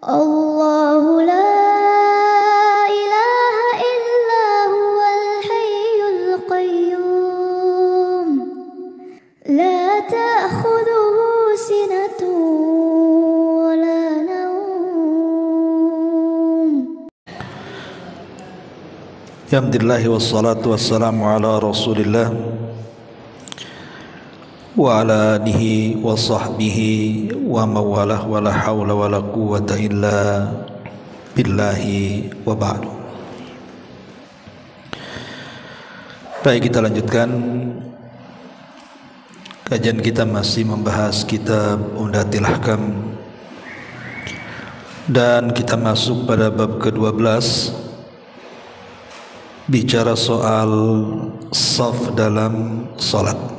Allahu la ilaha illa huwal hayyul qayyum la ta'khudhuhu sinatun wa la nawm. Alhamdulillah wassalatu wassalamu ala Rasulillah wa ala alihi wa sahbihi wa mawalah wa la hawla wa la quwwata illa billahi wa ba'du. Baik, kita lanjutkan kajian kita, masih membahas kitab Umdatul Ahkam, dan kita masuk pada bab ke-12, bicara soal shaf dalam salat.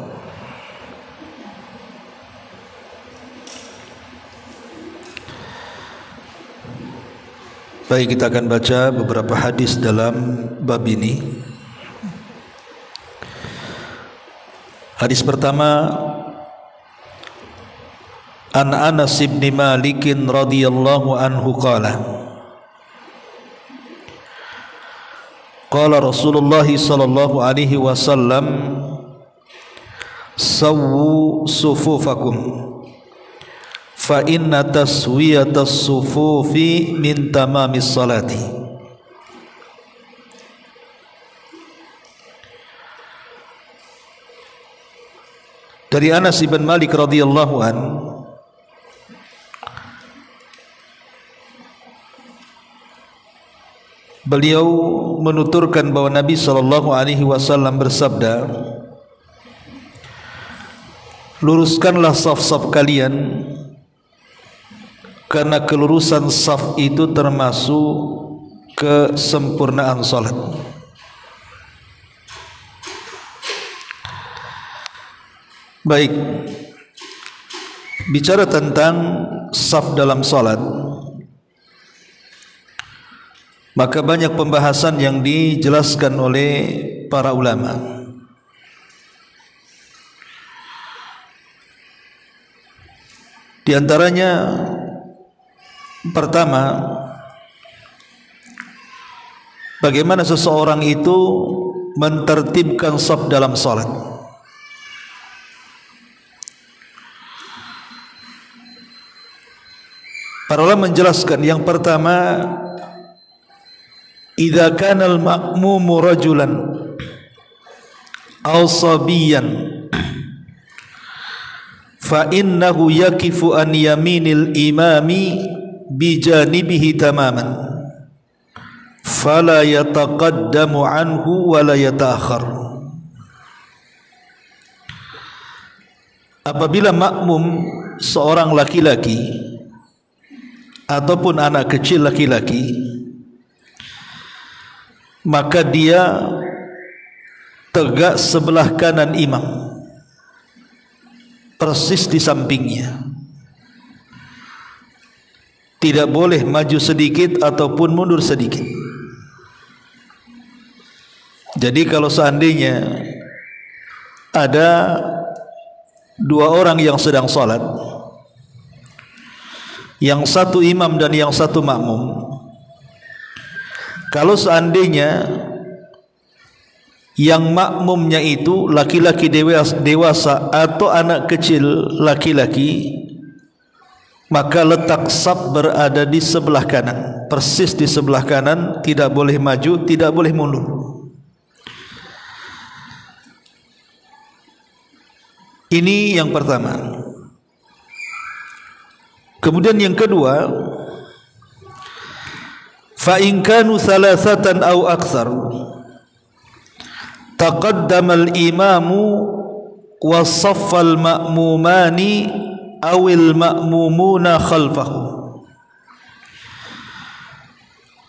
Baik, kita akan baca beberapa hadis dalam bab ini. Hadis pertama, An Anas bin Malik radhiyallahu anhu qala qala Rasulullah sallallahu alaihi wasallam sawwu sufufakum fa inna taswiyatas sufufi min tamamis salati. Dari Anas bin Malik radhiyallahu an, beliau menuturkan bahwa Nabi sallallahu alaihi wasallam bersabda, luruskanlah saf-saf kalian, karena kelurusan saf itu termasuk kesempurnaan salat. Baik, bicara tentang saf dalam salat, maka banyak pembahasan yang dijelaskan oleh para ulama. Di antaranya, pertama, bagaimana seseorang itu mentertibkan shaf dalam salat. Para ulama menjelaskan, yang pertama, idza kana al-ma'mumu rajulan aw sabiyan fa innahu yakifu an yaminil imami bijanibihi tamaman fala yataqaddamu anhu wa la yata'akhkhar. Apabila makmum seorang laki-laki ataupun anak kecil laki-laki, maka dia tegak sebelah kanan imam, persis di sampingnya, tidak boleh maju sedikit ataupun mundur sedikit. Jadi kalau seandainya ada dua orang yang sedang salat, yang satu imam dan yang satu makmum, kalau seandainya yang makmumnya itu laki-laki dewasa atau anak kecil laki-laki, maka letak shaf berada di sebelah kanan, persis di sebelah kanan, tidak boleh maju, tidak boleh mundur. Ini yang pertama. Kemudian yang kedua, fa in kanu thalathatan aw aktsar taqaddama al-imamu wa saffa al-ma'mumani aw al-ma'mumuna khalfahu.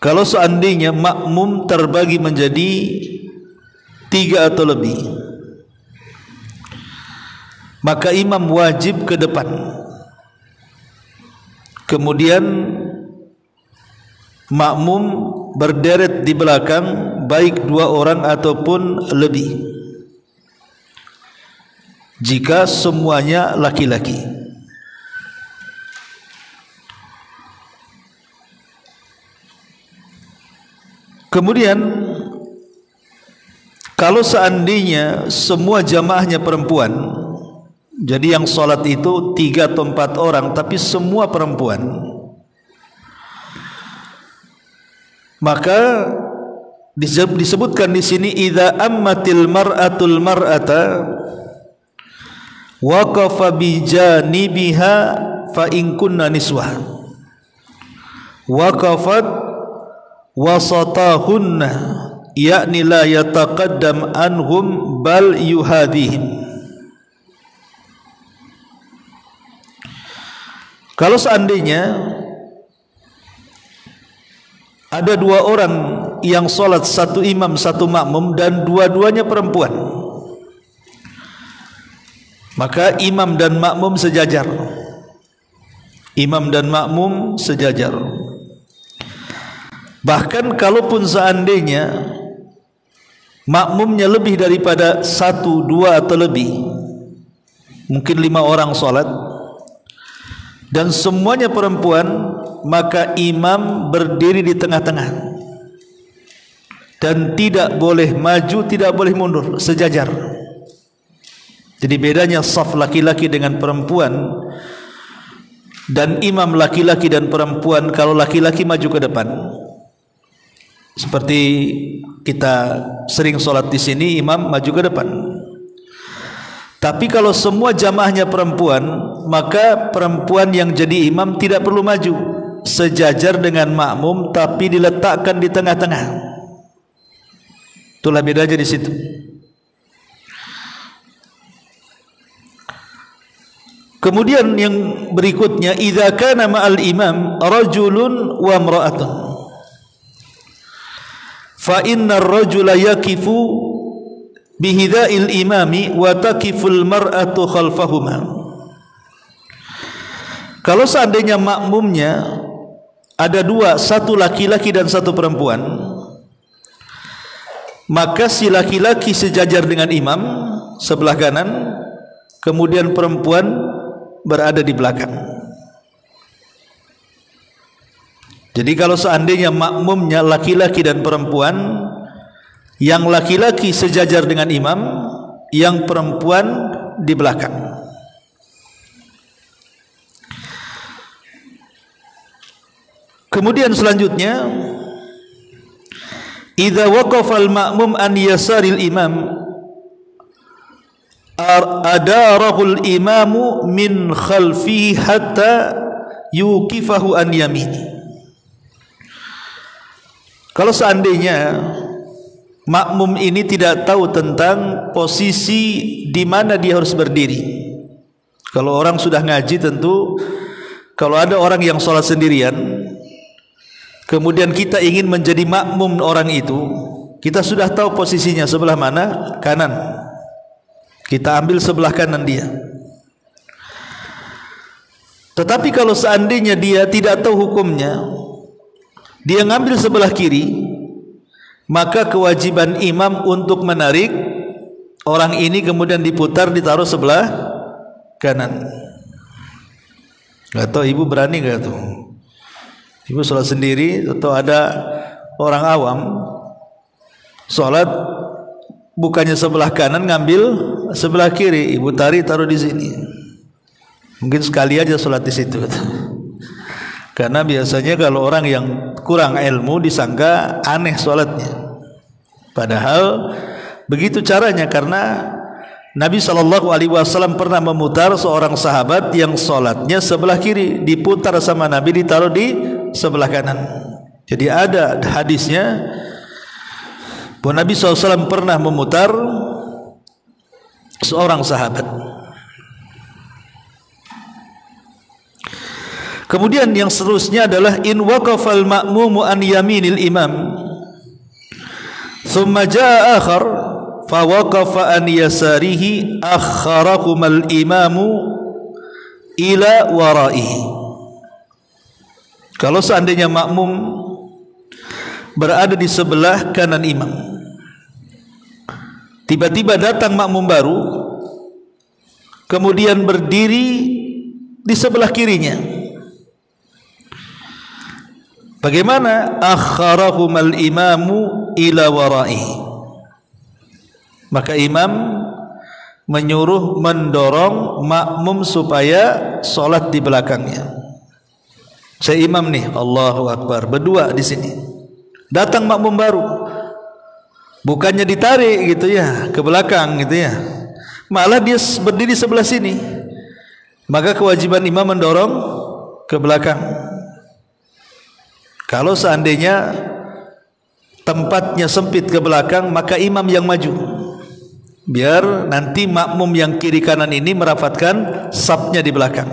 Kalau seandainya makmum terbagi menjadi 3 atau lebih, maka imam wajib ke depan, kemudian makmum berderet di belakang, baik 2 orang ataupun lebih, jika semuanya laki-laki. Kemudian kalau seandainya semua jamaahnya perempuan, jadi yang sholat itu 3 atau 4 orang tapi semua perempuan, maka disebutkan di sini idza ammatil mar'atul mar'ata waqafa bi janibiha fa in kunna niswah waqafat wasatahunna yakni la yataqaddam anhum bal yuhadihim. Kalau seandainya ada 2 orang yang sholat, 1 imam 1 makmum dan dua-duanya perempuan, maka imam dan makmum sejajar. Imam dan makmum sejajar. Bahkan kalaupun seandainya makmumnya lebih daripada 1, 2 atau lebih, mungkin 5 orang sholat dan semuanya perempuan, maka imam berdiri di tengah-tengah dan tidak boleh maju, tidak boleh mundur, sejajar. Jadi bedanya saf laki-laki dengan perempuan dan imam laki-laki dan perempuan, kalau laki-laki maju ke depan seperti kita sering sholat di sini, imam maju ke depan. Tapi kalau semua jamaahnya perempuan, maka perempuan yang jadi imam tidak perlu maju, sejajar dengan makmum tapi diletakkan di tengah-tengah. Itulah bedanya di situ. Kemudian yang berikutnya, idza kana ma'al imam rajulun wa imra'atun fa innar rajula yaqifu bihidha'il imami wa taqiful mar'atu khalfahuma. Kalau seandainya makmumnya ada 2, 1 laki-laki dan 1 perempuan, maka si laki-laki sejajar dengan imam sebelah kanan, kemudian perempuan berada di belakang. Jadi kalau seandainya makmumnya laki-laki dan perempuan, yang laki-laki sejajar dengan imam, yang perempuan di belakang. Kemudian selanjutnya, idza waqafa al-ma'mum an yasaril imam adarahul imamu min khalfihi hatta yuqifahu an yamini. Kalau seandainya makmum ini tidak tahu tentang posisi di mana dia harus berdiri. Kalau orang sudah ngaji tentu, kalau ada orang yang sholat sendirian, kemudian kita ingin menjadi makmum orang itu, kita sudah tahu posisinya sebelah mana, kanan. Kita ambil sebelah kanan dia. Tetapi kalau seandainya dia tidak tahu hukumnya, dia ngambil sebelah kiri, maka kewajiban imam untuk menarik orang ini kemudian diputar, ditaruh sebelah kanan. Gak tahu ibu berani gak tuh? Ibu sholat sendiri atau ada orang awam sholat bukannya sebelah kanan, ngambil sebelah kiri, ibu taruh di sini. Mungkin sekali aja sholat di situ. Karena biasanya kalau orang yang kurang ilmu disangka aneh sholatnya. Padahal begitu caranya, karena Nabi SAW pernah memutar seorang sahabat yang sholatnya sebelah kiri, diputar sama Nabi, ditaruh di sebelah kanan. Jadi ada hadisnya bahwa Nabi SAW pernah memutar seorang sahabat. Kemudian yang seterusnya adalah in waqafal ma'mumu an yaminil imam thumma jaa akhar fa waqafa an yasarihi akharakumal imamu ila waraihi. Kalau seandainya makmum berada di sebelah kanan imam, tiba-tiba datang makmum baru kemudian berdiri di sebelah kirinya, Bagaimana? Akharahumal imamu ila wara'ihi. Maka imam menyuruh, mendorong makmum supaya solat di belakangnya. Saya imam nih, Allahu Akbar, berdua di sini. Datang makmum baru, bukannya ditarik gitu ya ke belakang gitu ya, malah dia berdiri sebelah sini. Maka kewajiban imam mendorong ke belakang. Kalau seandainya tempatnya sempit ke belakang, maka imam yang maju, biar nanti makmum yang kiri kanan ini merapatkan safnya di belakang.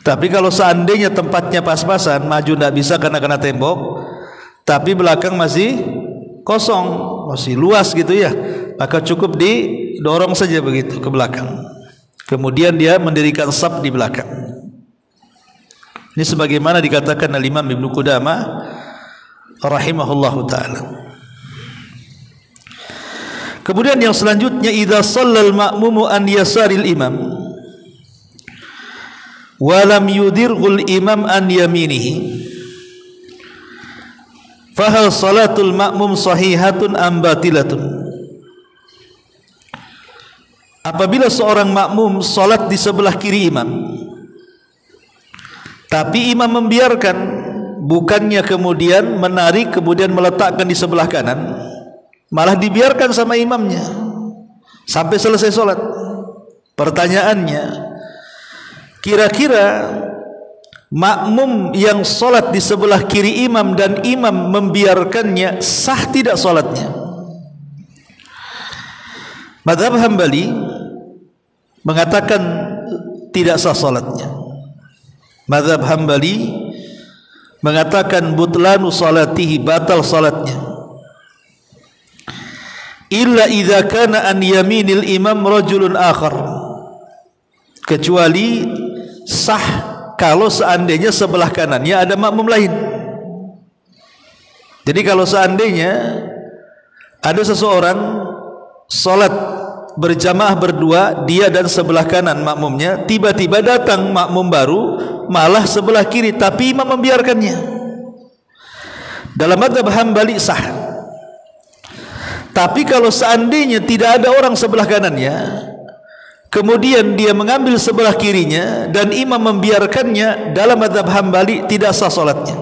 Tapi kalau seandainya tempatnya pas-pasan, maju tidak bisa karena kena tembok, tapi belakang masih kosong, masih luas gitu ya, maka cukup didorong saja begitu ke belakang. Kemudian dia mendirikan saf di belakang. Ini sebagaimana dikatakan oleh Imam Ibnu Qudamah rahimahullahu taala. Kemudian yang selanjutnya, idza shallal ma'mumu an yasaril imam wa lam yudirghul imam an yaminihi fa hal salatul ma'mum sahihatun am batilatun. Apabila seorang makmum salat di sebelah kiri imam, tapi imam membiarkan, bukannya kemudian menarik kemudian meletakkan di sebelah kanan, malah dibiarkan sama imamnya sampai selesai sholat. Pertanyaannya, kira-kira makmum yang sholat di sebelah kiri imam dan imam membiarkannya, sah tidak sholatnya? Mazhab Hambali mengatakan tidak sah sholatnya. Mazhab Hambali mengatakan butlanu salatihi, batal salatnya, illa idza kana an yaminil imam rajulun akhar, kecuali sah kalau seandainya sebelah kanannya ada makmum lain. Jadi kalau seandainya ada seseorang salat berjamaah berdua, dia dan sebelah kanan makmumnya, tiba-tiba datang makmum baru malah sebelah kiri, tapi imam membiarkannya, dalam mazhab Hambali sah. Tapi kalau seandainya tidak ada orang sebelah kanannya, kemudian dia mengambil sebelah kirinya dan imam membiarkannya, dalam mazhab Hambali tidak sah salatnya.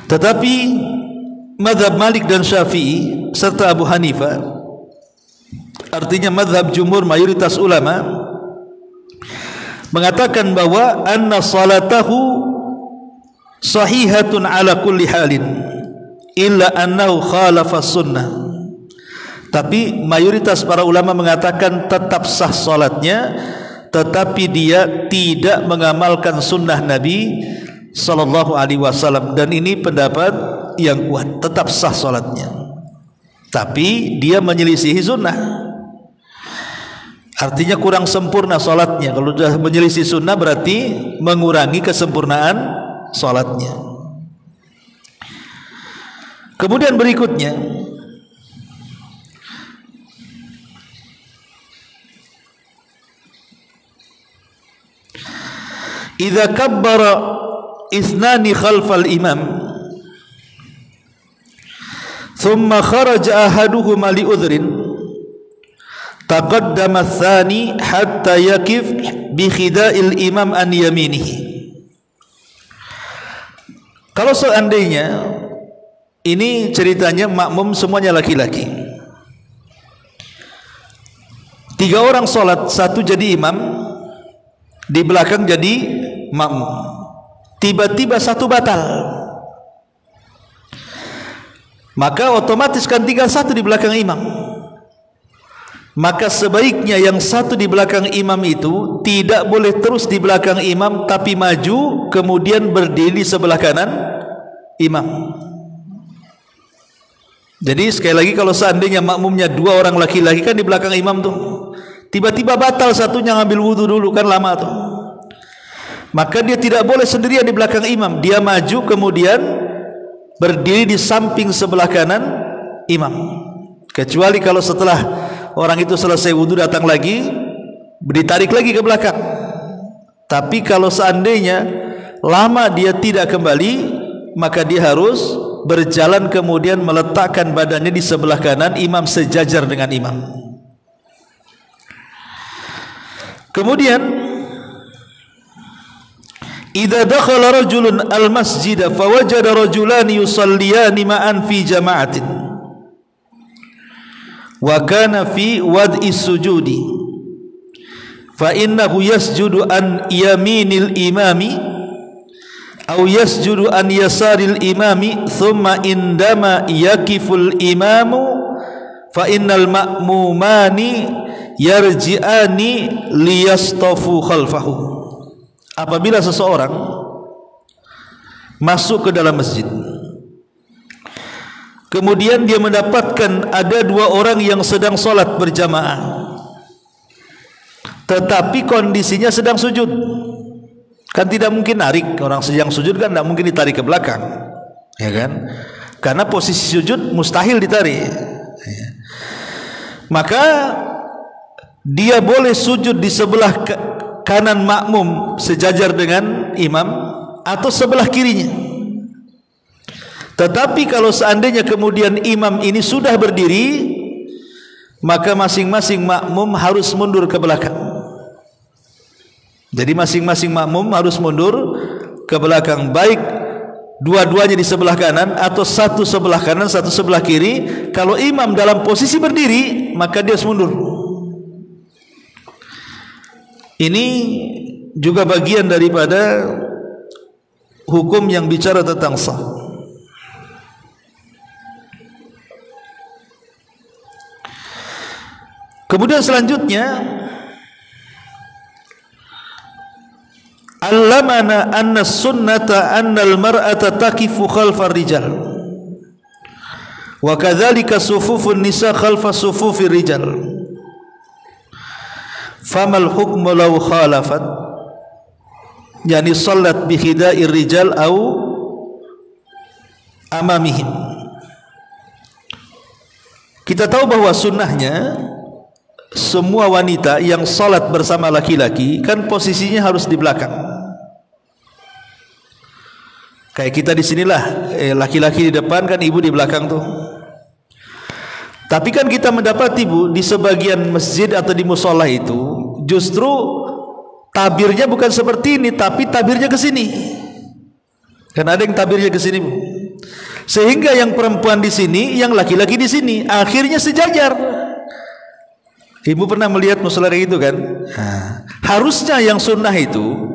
Tetapi mazhab Malik dan Syafi'i serta Abu Hanifah, artinya mazhab jumhur mayoritas ulama, mengatakan bahwa anna salatahu sahihatun ala kulli halin illa annahu khalafa sunnah. Tapi mayoritas para ulama mengatakan tetap sah salatnya, tetapi dia tidak mengamalkan sunnah Nabi sallallahu alaihi wasallam, dan ini pendapat yang kuat, tetap sah salatnya, tapi dia menyelisihi sunnah. Artinya kurang sempurna salatnya. Kalau sudah menyelisih sunnah berarti mengurangi kesempurnaan salatnya. Kemudian berikutnya, idza kabbara ithnani khalfal imam thumma kharaja ahaduhuma li udhrin taqaddama ats-tsani hatta yakif bi khida'il imam an yaminihi. Kalau seandainya ini ceritanya makmum semuanya laki-laki, 3 orang sholat, 1 jadi imam, di belakang jadi makmum, tiba-tiba 1 batal, maka otomatis kan tinggal 1 di belakang imam. Maka sebaiknya yang 1 di belakang imam itu tidak boleh terus di belakang imam, tapi maju kemudian berdiri sebelah kanan imam. Jadi sekali lagi, kalau seandainya makmumnya 2 orang laki-laki kan di belakang imam tuh, tiba-tiba batal satunya ngambil wudhu dulu, kan lama tuh, maka dia tidak boleh sendirian di belakang imam, dia maju kemudian berdiri di samping sebelah kanan imam. Kecuali kalau setelah orang itu selesai wudhu datang lagi, ditarik lagi ke belakang, Tapi kalau seandainya lama dia tidak kembali, maka dia harus berjalan kemudian meletakkan badannya di sebelah kanan imam sejajar dengan imam. Kemudian idza dakhala rajulun al-masjid fawajada rajulani yusalliyani ma'an fi jama'atin wa kana fi wad'i sujudi fa innahu yasjudu an yaminil imami aw yasjudu an yasaril imami thumma indama yakiful imamu fa innal ma'mumani yarji'ani liyastafu khalfahu. Apabila seseorang masuk ke dalam masjid, kemudian dia mendapatkan ada dua orang yang sedang sholat berjamaah, tetapi kondisinya sedang sujud. Kan tidak mungkin narik, orang sedang sujud kan tidak mungkin ditarik ke belakang, ya kan? Karena posisi sujud mustahil ditarik. Maka dia boleh sujud di sebelah kanan makmum sejajar dengan imam atau sebelah kirinya. Tetapi kalau seandainya kemudian imam ini sudah berdiri, maka masing-masing makmum harus mundur ke belakang. Jadi masing-masing makmum harus mundur ke belakang, baik dua-duanya di sebelah kanan atau satu sebelah kanan satu sebelah kiri. Kalau imam dalam posisi berdiri, maka dia harus mundur. Ini juga bagian daripada hukum yang bicara tentang saf. Kemudian selanjutnya, allamana anna sunnata anna al-mar'ata taqifu khalfa ar-rijal wa kadzalika sufufun nisa khalfa sufufir rijal. Famal hukmu law khalafat, yani salat bi khida'ir rijal au amamihim. Kita tahu bahwa sunnahnya semua wanita yang salat bersama laki-laki kan posisinya harus di belakang. Kayak kita di sinilah, laki-laki di depan kan ibu di belakang tuh. Tapi kan kita mendapati Bu, di sebagian masjid atau di musola itu justru tabirnya bukan seperti ini, tapi tabirnya ke sini. Kan ada yang tabirnya ke sini Bu. Sehingga yang perempuan di sini, yang laki-laki di sini, akhirnya sejajar. Ibu pernah melihat musola kayak gitu kan? Nah, harusnya yang sunnah itu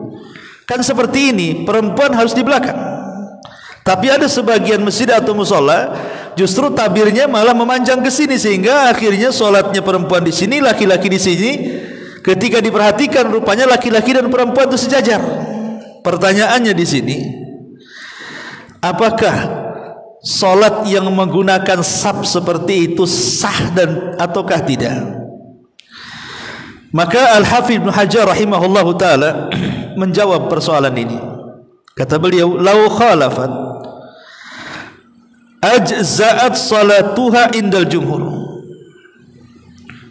kan seperti ini, perempuan harus di belakang. Tapi ada sebagian masjid atau musola justru tabirnya malah memanjang ke sini, sehingga akhirnya sholatnya perempuan di sini, laki-laki di sini. Ketika diperhatikan rupanya laki-laki dan perempuan itu sejajar. Pertanyaannya di sini, apakah sholat yang menggunakan saf seperti itu sah dan ataukah tidak? Maka Al-Hafidz Ibnu Hajar rahimahullahu taala menjawab persoalan ini. Kata beliau, lau khalafat ajza'at salatuha indal jumhur.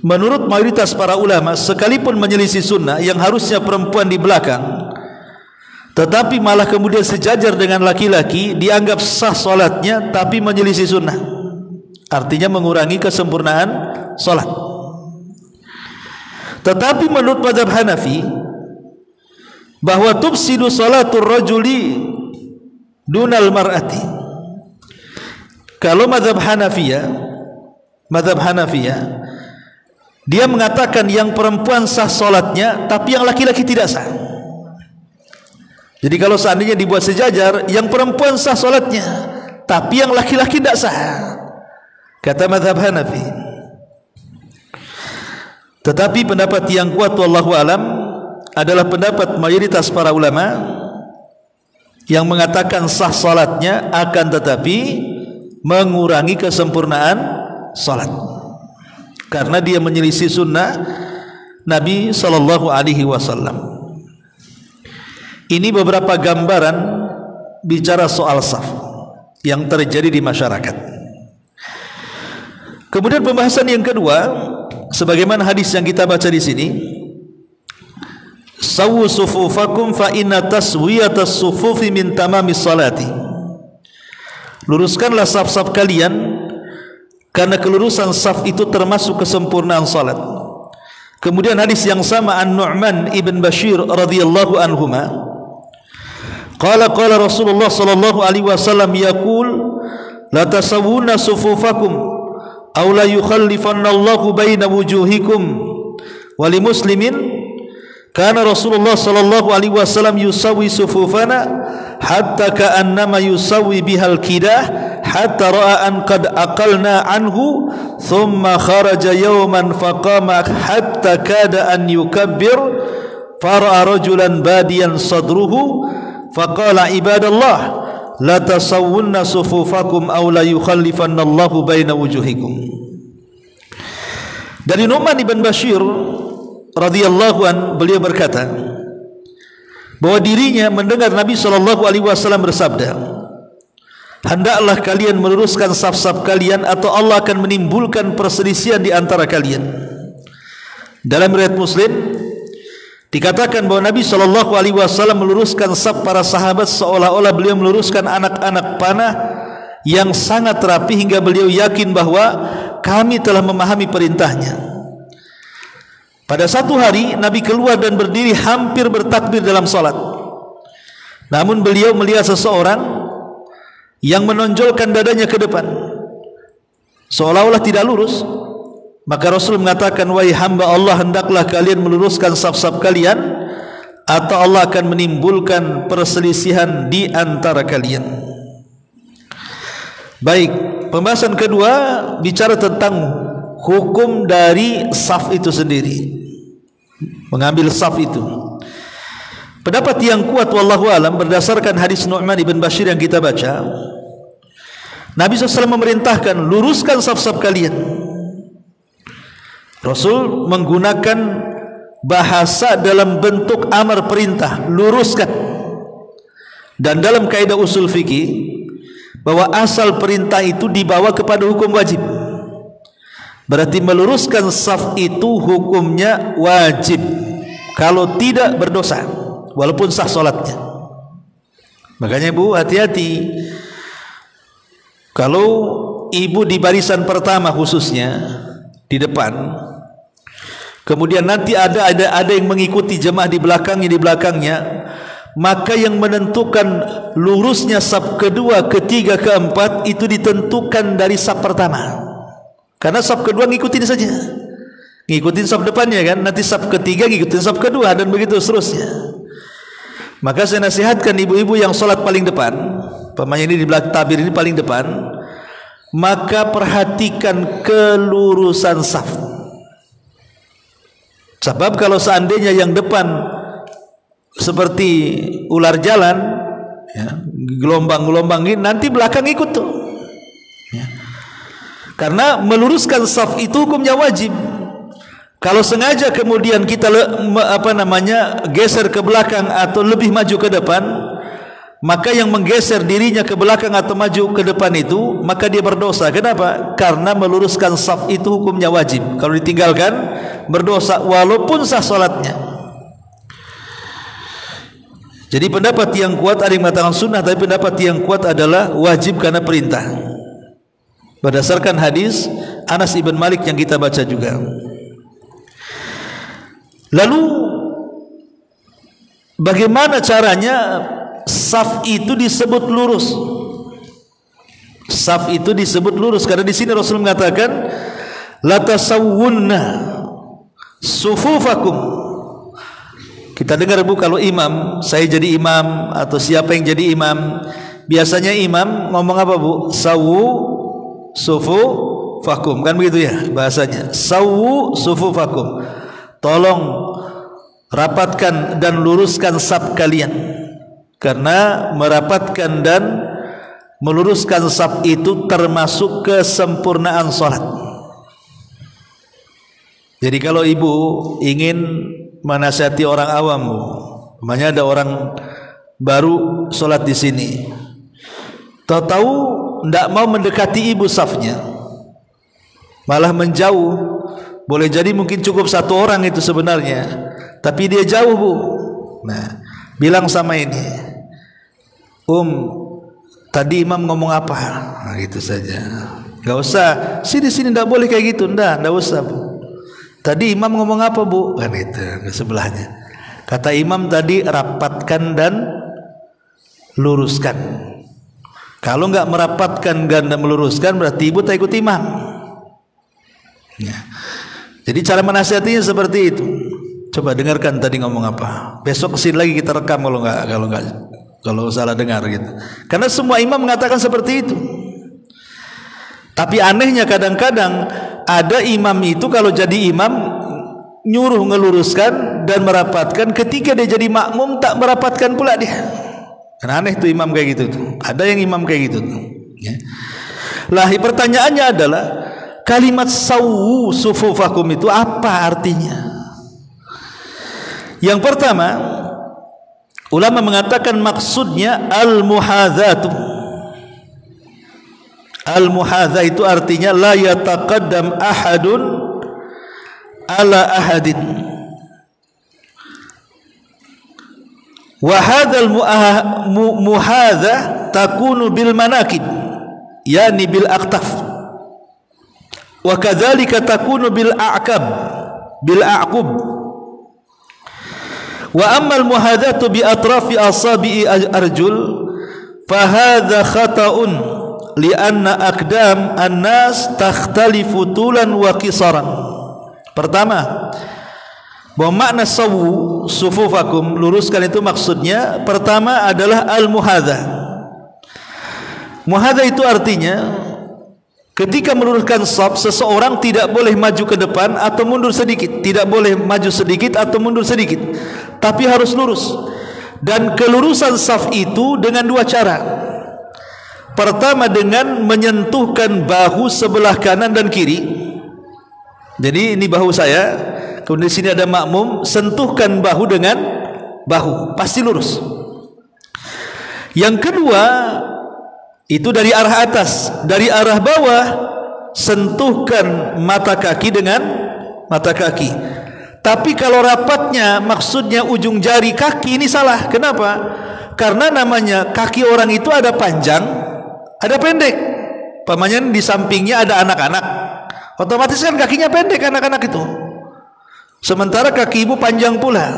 Menurut mayoritas para ulama, sekalipun menyelisih sunnah yang harusnya perempuan di belakang, tetapi malah kemudian sejajar dengan laki-laki, dianggap sah salatnya, tapi menyelisih sunnah. Artinya mengurangi kesempurnaan salat. Tetapi menurut mazhab Hanafi, bahwa tufsidu salatul rajuli dunal mar'ati. Kalau mazhab Hanafiyah, dia mengatakan yang perempuan sah salatnya, tapi yang laki-laki tidak sah. Jadi kalau seandainya dibuat sejajar, yang perempuan sah salatnya, tapi yang laki-laki tidak sah, kata mazhab Hanafi. Tetapi pendapat yang kuat wallahu alam adalah pendapat mayoritas para ulama yang mengatakan sah salatnya, akan tetapi mengurangi kesempurnaan salat karena dia menyelisih sunnah Nabi sallallahu alaihi wasallam. Ini beberapa gambaran bicara soal saf yang terjadi di masyarakat. Kemudian pembahasan yang kedua, sebagaimana hadis yang kita baca di sini, sawu sufufakum fa inna taswiyatas sufufi min tamamis salati. Luruskanlah saf-saf kalian, karena kelurusan saf itu termasuk kesempurnaan salat. Kemudian hadis yang sama An-Nu'man ibn Bashir radhiyallahu anhuma, qala Rasulullah sallallahu alaihi wasallam yaqul la tasawwuna sufufakum aw la yukhallifanna Allahu baina wujuhikum. Wa li Muslimin kana Rasulullah sallallahu alaihi wasallam yusawwi sufufana hatta ka'annama yusawwi bihal kidah hatta ra'a an qad aqalna anhu thumma kharaja yawman faqama hatta kada an yukabbir fara'a rajulan badiyan sadruhu faqala ibadallah la tasawwunna sufufakum aw la yukhallifanna Allahu baina wujuhikum. Dari Nu'man ibn Bashir radhiyallahu an, beliau berkata bahwa dirinya mendengar Nabi SAW bersabda, hendaklah kalian meluruskan saf-saf kalian atau Allah akan menimbulkan perselisihan di antara kalian. Dalam riwayat Muslim dikatakan bahwa Nabi SAW meluruskan saf para sahabat seolah-olah beliau meluruskan anak-anak panah yang sangat rapi, hingga beliau yakin bahwa kami telah memahami perintahnya. Pada satu hari Nabi keluar dan berdiri hampir bertakbir dalam salat. Namun beliau melihat seseorang yang menonjolkan dadanya ke depan, seolah-olah tidak lurus. Maka Rasul mengatakan, wahai hamba Allah, hendaklah kalian meluruskan saf-saf kalian atau Allah akan menimbulkan perselisihan di antara kalian. Baik, pembahasan kedua bicara tentang hukum dari saf itu sendiri, mengambil saf itu. Pendapat yang kuat wallahu alam berdasarkan hadis Nu'man ibn Bashir yang kita baca, Nabi SAW memerintahkan luruskan saf-saf kalian. Rasul menggunakan bahasa dalam bentuk amar perintah, luruskan. Dan dalam kaidah usul fikih bahwa asal perintah itu dibawa kepada hukum wajib. Berarti meluruskan saf itu hukumnya wajib. Kalau tidak berdosa, walaupun sah solatnya. Makanya ibu hati-hati. Kalau ibu di barisan pertama khususnya di depan, kemudian nanti ada yang mengikuti jemaah di belakangnya, maka yang menentukan lurusnya saf kedua, ketiga, keempat itu ditentukan dari saf pertama. Karena saf kedua ngikutin saja, ngikutin saf depannya kan, nanti saf ketiga ngikutin saf kedua, dan begitu seterusnya. Maka saya nasihatkan ibu-ibu yang sholat paling depan, pemain ini di belakang tabir ini paling depan, maka perhatikan kelurusan saf. Sebab kalau seandainya yang depan seperti ular jalan, ya, gelombang-gelombang ini, nanti belakang ikut tuh. Ya. Karena meluruskan saf itu hukumnya wajib. Kalau sengaja kemudian kita geser ke belakang atau lebih maju ke depan, maka yang menggeser dirinya ke belakang atau maju ke depan itu, maka dia berdosa. Kenapa? Karena meluruskan saf itu hukumnya wajib. Kalau ditinggalkan berdosa walaupun sah salatnya. Jadi pendapat yang kuat, ada yang mengatakan sunnah, tapi pendapat yang kuat adalah wajib karena perintah, berdasarkan hadis Anas ibn Malik yang kita baca juga. Lalu bagaimana caranya saf itu disebut lurus? Saf itu disebut lurus karena di sini Rasul mengatakan la tasawwunna sufufakum. Kita dengar Bu, kalau imam, saya jadi imam atau siapa yang jadi imam, biasanya imam ngomong apa Bu? Sawu sufufakum, kan begitu ya bahasanya. Sawu sufufakum, tolong rapatkan dan luruskan saf kalian. Karena merapatkan dan meluruskan saf itu termasuk kesempurnaan salat. Jadi kalau ibu ingin menasihati orang awam, namanya ada orang baru salat di sini, tahu tidak mau mendekati ibu safnya, malah menjauh, Boleh jadi mungkin cukup satu orang itu sebenarnya, tapi dia jauh bu. Nah, bilang sama ini, tadi imam ngomong apa? Nah, gitu saja. Gak usah sini tidak boleh kayak gitu, ndak usah bu. Tadi imam ngomong apa bu? Kan itu ke sebelahnya. Kata imam tadi rapatkan dan luruskan. Kalau nggak merapatkan dan meluruskan berarti ibu tak ikut imam. Ya. Jadi cara menasihatinya seperti itu. Coba dengarkan tadi ngomong apa. Besok kesini lagi kita rekam kalau salah dengar gitu. Karena semua imam mengatakan seperti itu. Tapi anehnya kadang-kadang ada imam itu kalau jadi imam nyuruh ngeluruskan dan merapatkan, ketika dia jadi makmum tak merapatkan pula dia. Karena aneh tuh imam kayak gitu tuh. Ada yang imam kayak gitu tuh. Ya. Lah pertanyaannya adalah kalimat sawu sufufakum itu apa artinya? Yang pertama, ulama mengatakan maksudnya al-muhadzatu. Al-muhadza itu artinya la yataqaddam ahadun ala ahadin. Wa hadzal muhadza takunu bil manakib, yani bil aqtaf. Wa kadzalika takunu bil a'qab, bil a'qub. Wa amma al muhadzatu bi atrafi asabi'i arjul fa hadza khata'un lianna aqdam an-nas takhtalifu tulan wa qisaran. Pertama, bahwa makna sawu sufufakum, luruskan itu maksudnya pertama adalah al-muhadza. Muhadza itu artinya ketika meluruskan shaf, seseorang tidak boleh maju ke depan atau mundur sedikit, tidak boleh maju sedikit atau mundur sedikit, tapi harus lurus. Dan kelurusan shaf itu dengan dua cara. Pertama dengan menyentuhkan bahu sebelah kanan dan kiri. Jadi ini bahu saya, kemudian di sini ada makmum, sentuhkan bahu dengan bahu, pasti lurus. Yang kedua itu dari arah atas, dari arah bawah sentuhkan mata kaki dengan mata kaki. Tapi kalau rapatnya maksudnya ujung jari kaki, ini salah. Kenapa? Karena namanya kaki orang itu ada panjang, ada pendek. Pamannya di sampingnya ada anak-anak, otomatis kan kakinya pendek anak-anak itu. Sementara kaki ibu panjang pula.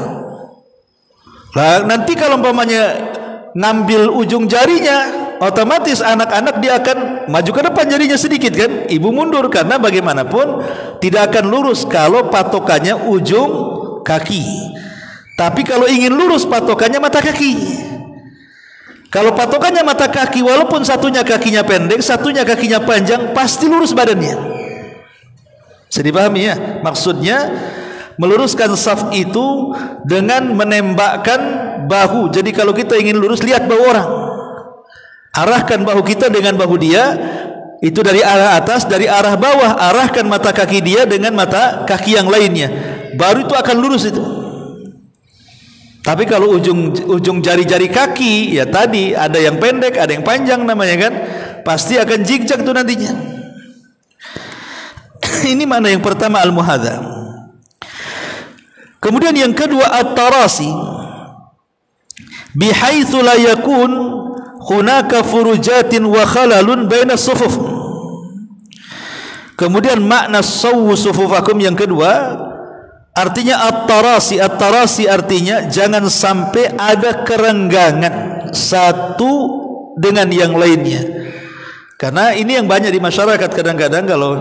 Lah nanti kalau umpamanya ngambil ujung jarinya, otomatis anak-anak dia akan maju ke depan jarinya sedikit kan, ibu mundur, karena bagaimanapun tidak akan lurus kalau patokannya ujung kaki. Tapi kalau ingin lurus patokannya mata kaki. Kalau patokannya mata kaki, walaupun satunya kakinya pendek, satunya kakinya panjang, pasti lurus badannya. Bisa dipahami ya? Maksudnya meluruskan shaf itu dengan menembakkan bahu. Jadi kalau kita ingin lurus, lihat bahu orang, arahkan bahu kita dengan bahu dia, itu dari arah atas, dari arah bawah arahkan mata kaki dia dengan mata kaki yang lainnya, baru itu akan lurus itu. Tapi kalau ujung jari-jari kaki, ya tadi ada yang pendek, ada yang panjang namanya kan, pasti akan zigzag tuh nantinya. Ini mana yang pertama al-muhadza. Kemudian yang kedua at-tarasi, bihaitsu la yakun hunaka furujatin wa khalalun baina sufuf. Kemudian makna sawu sufufakum yang kedua artinya at-tarasi. At-tarasi artinya jangan sampai ada kerenggangan satu dengan yang lainnya. Karena ini yang banyak di masyarakat, kadang-kadang kalau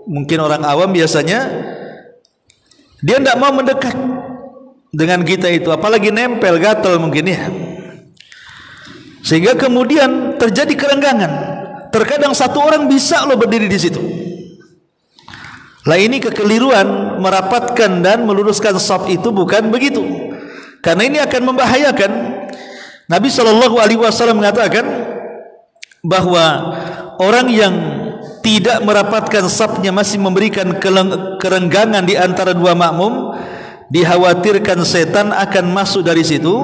mungkin orang awam biasanya dia tidak mau mendekat dengan kita itu, apalagi nempel, gatal mungkin ya, sehingga kemudian terjadi kerenggangan. Terkadang satu orang bisa loh berdiri di situ. Lah ini kekeliruan, merapatkan dan meluruskan shaf itu bukan begitu, karena ini akan membahayakan. Nabi SAW mengatakan bahwa orang yang tidak merapatkan shafnya, masih memberikan kerenggangan di antara dua makmum, dikhawatirkan setan akan masuk dari situ,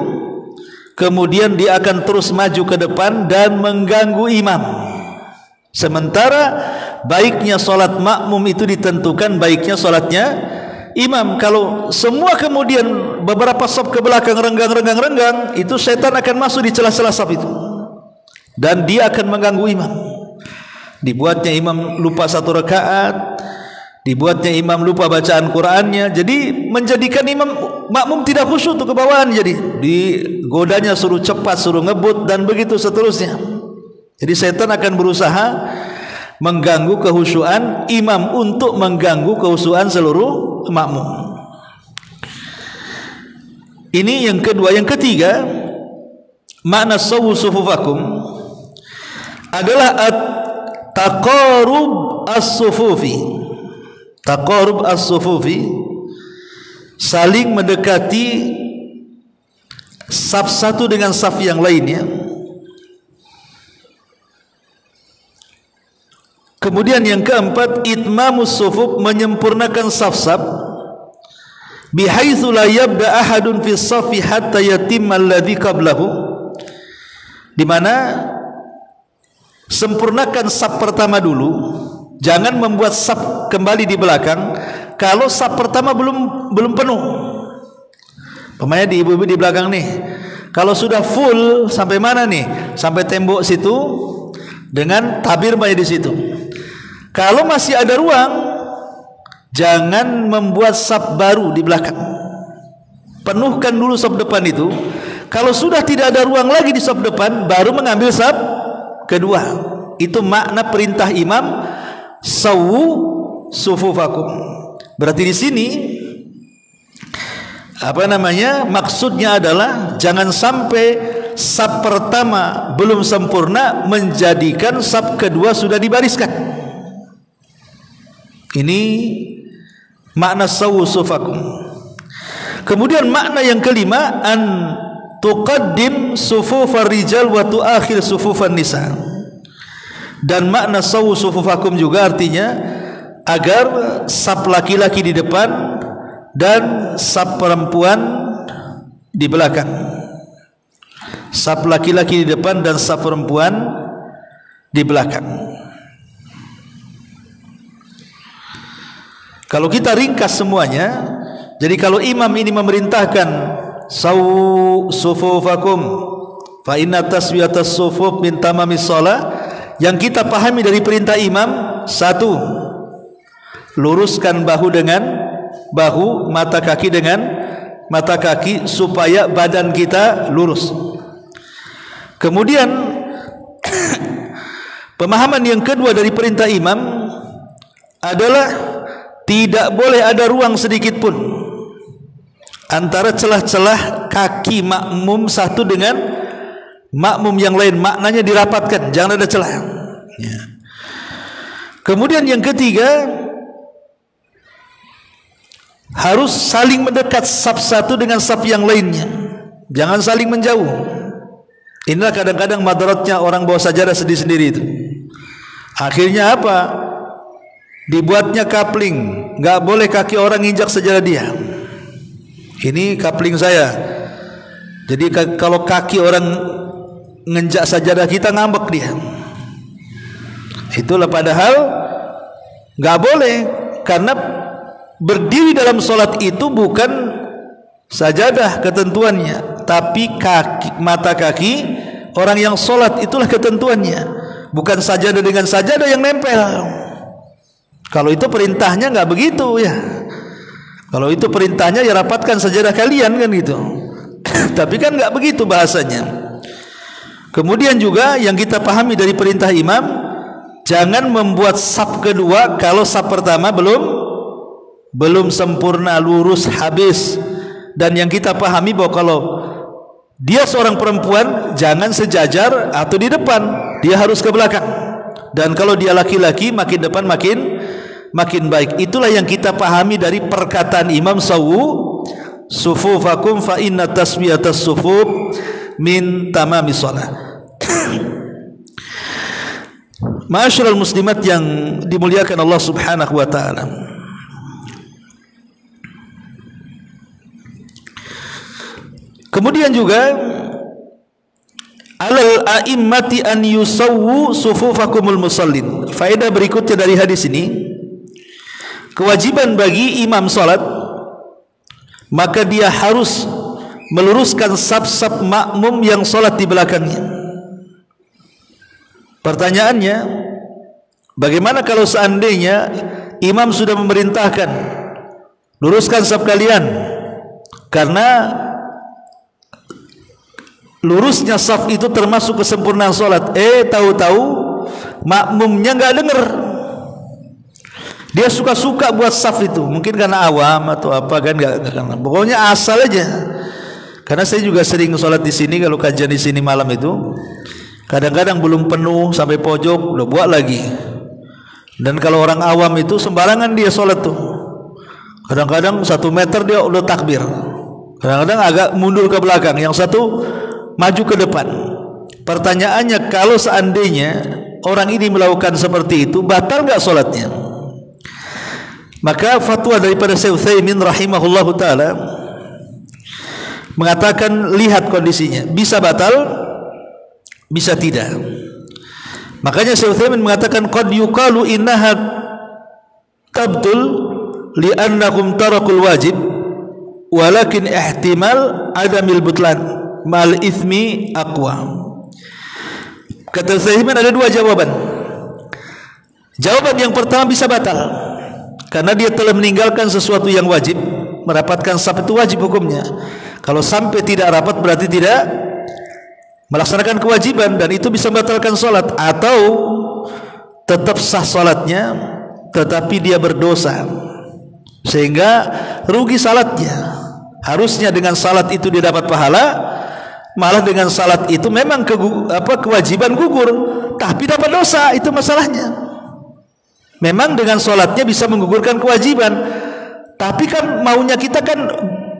kemudian dia akan terus maju ke depan dan mengganggu imam. Sementara baiknya solat makmum itu ditentukan baiknya solatnya imam. Kalau semua kemudian beberapa saf ke belakang renggang, itu setan akan masuk di celah-celah saf itu dan dia akan mengganggu imam. Dibuatnya imam lupa satu rakaat, dibuatnya imam lupa bacaan Qur'annya, jadi menjadikan imam makmum tidak khusyuk tuh kebawaan. Jadi digodanya suruh cepat, suruh ngebut dan begitu seterusnya. Jadi setan akan berusaha mengganggu kekhusyuan imam untuk mengganggu kekhusyuan seluruh makmum. Ini yang kedua. Yang ketiga, makna sawu sufufakum adalah taqarub as-sufufi. Taqarub as-sufufi, saling mendekati saf satu dengan saf yang lainnya. Kemudian yang keempat, itmamus sufuf, menyempurnakan saf-saf, bihaitsu la yabda ahadun fi saffi hatta yatimma alladhi qablahu, di mana sempurnakan saf pertama dulu, jangan membuat saf kembali di belakang kalau saf pertama belum penuh. Pemainnya di ibu-ibu di belakang nih, kalau sudah full sampai mana nih? Sampai tembok situ dengan tabir banyak di situ. Kalau masih ada ruang, jangan membuat saf baru di belakang. Penuhkan dulu saf depan itu. Kalau sudah tidak ada ruang lagi di saf depan, baru mengambil saf kedua. Itu makna perintah imam, sawu sufufakum. Berarti di sini maksudnya adalah jangan sampai saf pertama belum sempurna menjadikan saf kedua sudah dibariskan. Ini makna sawu sufufakum. Kemudian makna yang kelima, an tuqaddim sufufar rijal wa tuakhir sufufan nisa. Dan makna sawu sufufakum juga artinya agar saf laki-laki di depan dan saf perempuan di belakang. Saf laki-laki di depan dan saf perempuan di belakang. Kalau kita ringkas semuanya, jadi kalau imam ini memerintahkan sawu sufufakum fa inna taswiyatas sufuf min tamamis shalah, yang kita pahami dari perintah imam, satu, luruskan bahu dengan bahu, mata kaki dengan mata kaki supaya badan kita lurus. Kemudian pemahaman yang kedua dari perintah imam adalah tidak boleh ada ruang sedikit pun antara celah-celah kaki makmum satu dengan makmum yang lain. Maknanya dirapatkan, jangan ada celah. Kemudian yang ketiga, harus saling mendekat saf satu dengan saf yang lainnya, jangan saling menjauh. Inilah kadang-kadang madaratnya orang bawa sajadah sendiri-sendiri itu. Akhirnya apa? Dibuatnya kapling, nggak boleh kaki orang injak sajadah dia. Ini kapling saya. Jadi kalau kaki orang nginjak sajadah kita, ngambek dia. Itulah padahal nggak boleh, karena berdiri dalam solat itu bukan sajadah ketentuannya, tapi mata kaki orang yang solat itulah ketentuannya, bukan sajadah dengan sajadah yang nempel. Kalau itu perintahnya nggak begitu ya. Kalau itu perintahnya ya rapatkan sajadah kalian kan gitu. Tapi kan nggak begitu bahasanya. Kemudian juga yang kita pahami dari perintah imam, jangan membuat saf kedua kalau saf pertama belum sempurna lurus habis. Dan yang kita pahami bahwa kalau dia seorang perempuan, jangan sejajar atau di depan, dia harus ke belakang. Dan kalau dia laki-laki, makin depan makin baik. Itulah yang kita pahami dari perkataan imam, sawu sufufakum fa inna taswiyatas sufuf min tamamis shalah. Ma'asyiral muslimat yang dimuliakan Allah Subhanahu wa taala. Kemudian juga a'immati an yusawwu sufufakumul musallin. Faedah berikutnya dari hadis ini, kewajiban bagi imam salat maka dia harus meluruskan saf-saf makmum yang salat di belakangnya. Pertanyaannya, bagaimana kalau seandainya imam sudah memerintahkan luruskan saf kalian, karena lurusnya saf itu termasuk kesempurnaan salat. Tahu-tahu makmumnya nggak dengar. Dia suka-suka buat saf itu, mungkin karena awam atau apa kan, nggak karena. Pokoknya asal aja. Karena saya juga sering sholat di sini, kalau kajian di sini malam itu, kadang-kadang belum penuh sampai pojok udah buat lagi. Dan kalau orang awam itu sembarangan dia sholat tuh. Kadang-kadang 1 meter dia udah takbir. Kadang-kadang agak mundur ke belakang, yang satu maju ke depan. Pertanyaannya, kalau seandainya orang ini melakukan seperti itu, batal nggak sholatnya? Maka fatwa daripada Syekh Utsaimin rahimahullahu taala mengatakan, lihat kondisinya, bisa batal, bisa tidak. Makanya Syekh Utsaimin mengatakan, qad yuqalu innaha tabtul li'annahum tarakul wajib, walakin ihtimal adamil butlan mal ithmi aqwa. Kata Utsaimin ada 2 jawaban. Jawaban yang pertama, bisa batal karena dia telah meninggalkan sesuatu yang wajib. Merapatkan saf itu wajib hukumnya. Kalau sampai tidak rapat berarti tidak melaksanakan kewajiban, dan itu bisa membatalkan sholat. Atau tetap sah sholatnya tetapi dia berdosa sehingga rugi salatnya. Harusnya dengan salat itu dia dapat pahala, malah dengan salat itu memang kewajiban gugur tapi dapat dosa. Itu masalahnya. Memang dengan sholatnya bisa menggugurkan kewajiban, tapi kan maunya kita kan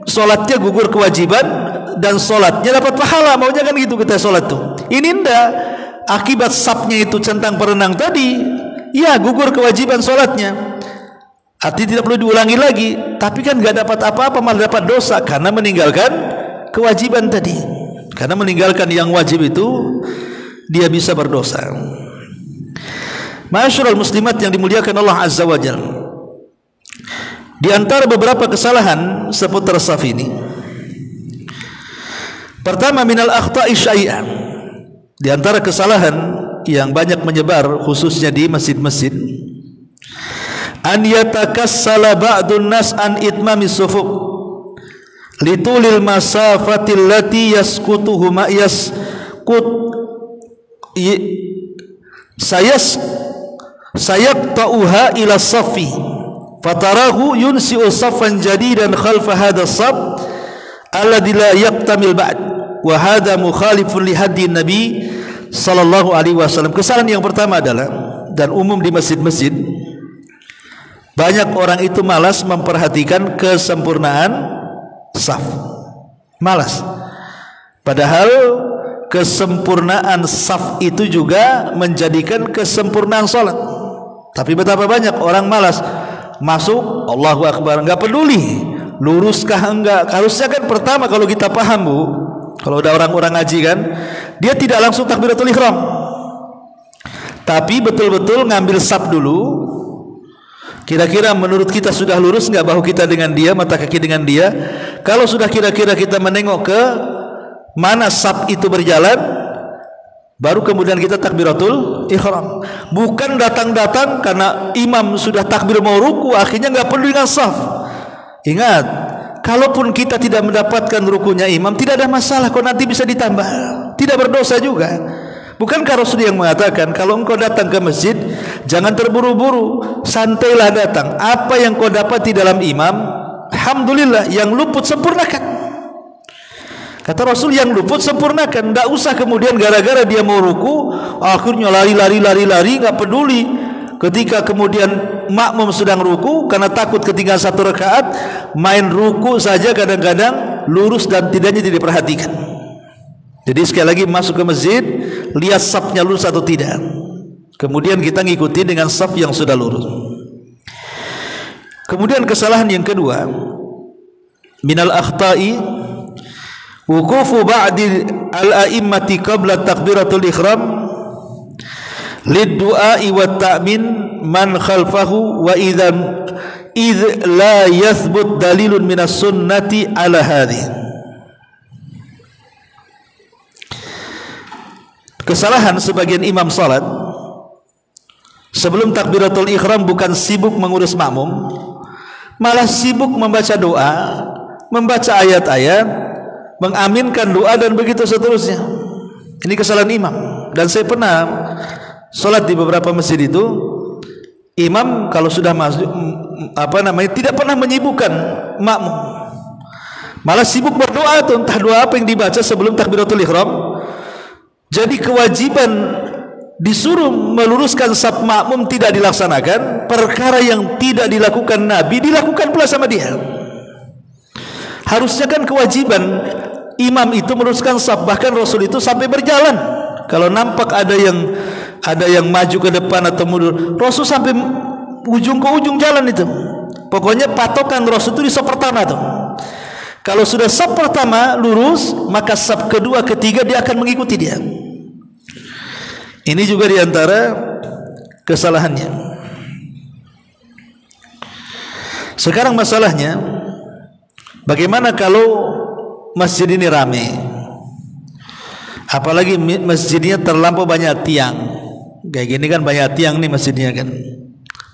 sholatnya gugur kewajiban dan sholatnya dapat pahala, maunya kan gitu kita sholat tuh. Ini ndak, akibat safnya itu centang perenang tadi, ya gugur kewajiban sholatnya. Artinya tidak perlu diulangi lagi, tapi kan nggak dapat apa-apa, malah dapat dosa karena meninggalkan kewajiban tadi. Karena meninggalkan yang wajib itu dia bisa berdosa. Ma'asyiral muslimat yang dimuliakan Allah Azza wa Jalla, di antara beberapa kesalahan seputar saf ini, pertama, minal akhta'i syai'an, di antara kesalahan yang banyak menyebar khususnya di masjid-masjid, an yatakassala ba'dun nas an itmamis sufuf litulil masafatil lati yasqutuhuma sayaqta'uha ila safi fatarahu yunsi'u saffan jadidan khalfa hadha saf alladhi la yaqtamil ba'd wa hadha mukhalifun li hadi Nabi sallallahu alaihi wasallam. Kesalahan yang pertama adalah, dan umum di masjid-masjid, banyak orang itu malas memperhatikan kesempurnaan saf. Malas. Padahal kesempurnaan saf itu juga menjadikan kesempurnaan salat. Tapi betapa banyak orang malas masuk, Allahu Akbar, enggak peduli luruskah enggak. Harusnya kan pertama kalau kita paham, Bu, kalau udah orang-orang ngaji kan, dia tidak langsung takbiratul ihram, tapi betul-betul ngambil saf dulu. Kira-kira menurut kita sudah lurus enggak bahu kita dengan dia, mata kaki dengan dia. Kalau sudah kira-kira kita menengok ke mana saf itu berjalan, baru kemudian kita takbiratul ihram. Bukan datang-datang karena imam sudah takbir mau ruku, akhirnya nggak perlu dengan saf. Ingat, kalaupun kita tidak mendapatkan rukunya imam, tidak ada masalah, kok nanti bisa ditambah, tidak berdosa juga. Bukankah Rasul yang mengatakan, kalau engkau datang ke masjid, jangan terburu-buru, santailah datang. Apa yang kau dapat di dalam imam, alhamdulillah. Yang luput sempurnakan. Kata Rasul, yang luput sempurnakan. Tidak usah kemudian gara-gara dia mau ruku, akhirnya lari, nggak peduli. Ketika kemudian makmum sedang ruku, karena takut ketinggalan 1 rakaat, main ruku saja kadang-kadang lurus dan tidaknya tidak diperhatikan. Jadi sekali lagi masuk ke masjid, lihat safnya lurus atau tidak. Kemudian kita ngikuti dengan saf yang sudah lurus. Kemudian kesalahan yang kedua, minal akhta'i wuqufu ba'di al-a'immati qabla takbiratul ihram lid-du'a'i wa ta'min man khalfahu wa idzan idz la yathbut dalilun minas sunnati ala hadhihi. Kesalahan sebagian imam salat sebelum takbiratul ihram bukan sibuk mengurus makmum, malah sibuk membaca doa, membaca ayat-ayat, mengaminkan doa dan begitu seterusnya. Ini kesalahan imam. Dan saya pernah salat di beberapa masjid itu, imam kalau sudah masuk tidak pernah menyibukkan makmum, malah sibuk berdoa tuh, entah doa apa yang dibaca sebelum takbiratul ihram. Jadi kewajiban disuruh meluruskan saf makmum tidak dilaksanakan, perkara yang tidak dilakukan Nabi dilakukan pula sama dia. Harusnya kan kewajiban imam itu meluruskan saf, bahkan Rasul itu sampai berjalan. Kalau nampak ada yang maju ke depan atau mundur, Rasul sampai ujung ke ujung jalan itu. Pokoknya patokan Rasul itu di saf pertama tuh. Kalau sudah saf pertama lurus, maka saf kedua, ketiga dia akan mengikuti dia. Ini juga diantara kesalahannya. Sekarang masalahnya, bagaimana kalau masjid ini ramai, apalagi masjidnya terlampau banyak tiang. Kayak gini kan banyak tiang nih masjidnya kan,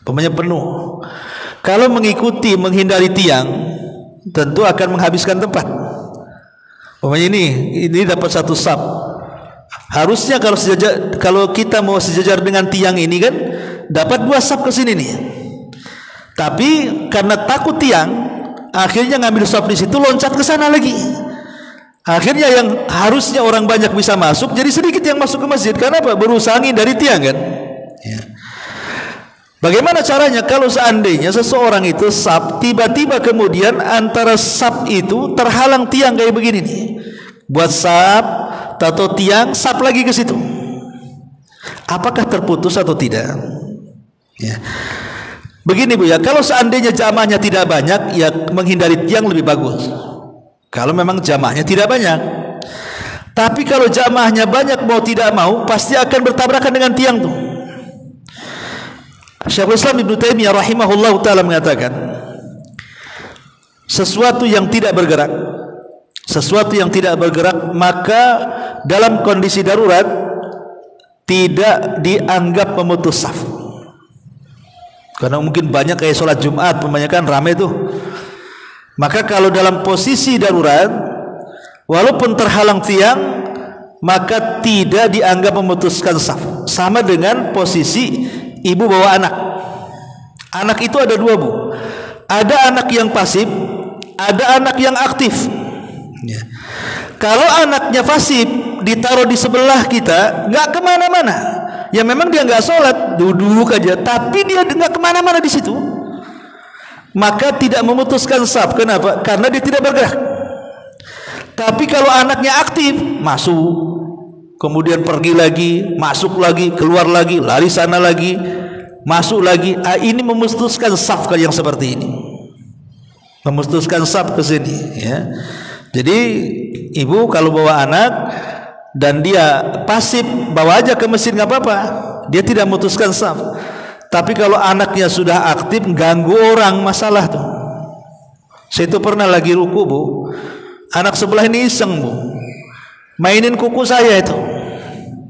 pokoknya penuh. Kalau mengikuti menghindari tiang, tentu akan menghabiskan tempat. Pokoknya ini dapat satu saf. Harusnya kalau kita mau sejajar dengan tiang ini kan dapat 2 saf ke sini nih. Tapi karena takut tiang, akhirnya ngambil saf di situ, loncat ke sana lagi. Akhirnya yang harusnya orang banyak bisa masuk, jadi sedikit yang masuk ke masjid. Karena apa? Berusaha dari tiang kan. Ya. Bagaimana caranya kalau seandainya seseorang itu saf, tiba-tiba kemudian antara saf itu terhalang tiang kayak begini nih. Buat saf atau tiang, saf lagi ke situ. Apakah terputus atau tidak? Ya. Begini Bu ya, kalau seandainya jamaahnya tidak banyak, ya menghindari tiang lebih bagus. Kalau memang jamaahnya tidak banyak. Tapi kalau jamaahnya banyak, mau tidak mau pasti akan bertabrakan dengan tiang tuh. Syekhul Islam Ibnu Taimiyah rahimahullah taala mengatakan, sesuatu yang tidak bergerak, maka dalam kondisi darurat tidak dianggap memutus saf. Karena mungkin banyak kayak sholat Jumat, kebanyakan ramai tuh. Maka kalau dalam posisi darurat, walaupun terhalang tiang, maka tidak dianggap memutuskan saf. Sama dengan posisi ibu bawa anak. Anak itu ada 2 Bu. Ada anak yang pasif, ada anak yang aktif. Ya. Kalau anaknya pasif ditaruh di sebelah kita, nggak kemana-mana. Ya memang dia nggak sholat, duduk aja, tapi dia nggak kemana-mana di situ. Maka tidak memutuskan saf. Kenapa? Karena dia tidak bergerak. Tapi kalau anaknya aktif, masuk, kemudian pergi lagi, masuk lagi, keluar lagi, lari sana lagi, masuk lagi. Ini memutuskan saf yang seperti ini. Memutuskan saf ke sini. Ya. Jadi ibu kalau bawa anak dan dia pasif, bawa aja ke masjid nggak apa-apa. Dia tidak memutuskan saf. Tapi kalau anaknya sudah aktif, ganggu orang, masalah tuh. Saya itu pernah lagi ruku Bu, anak sebelah ini iseng Bu, mainin kuku saya itu.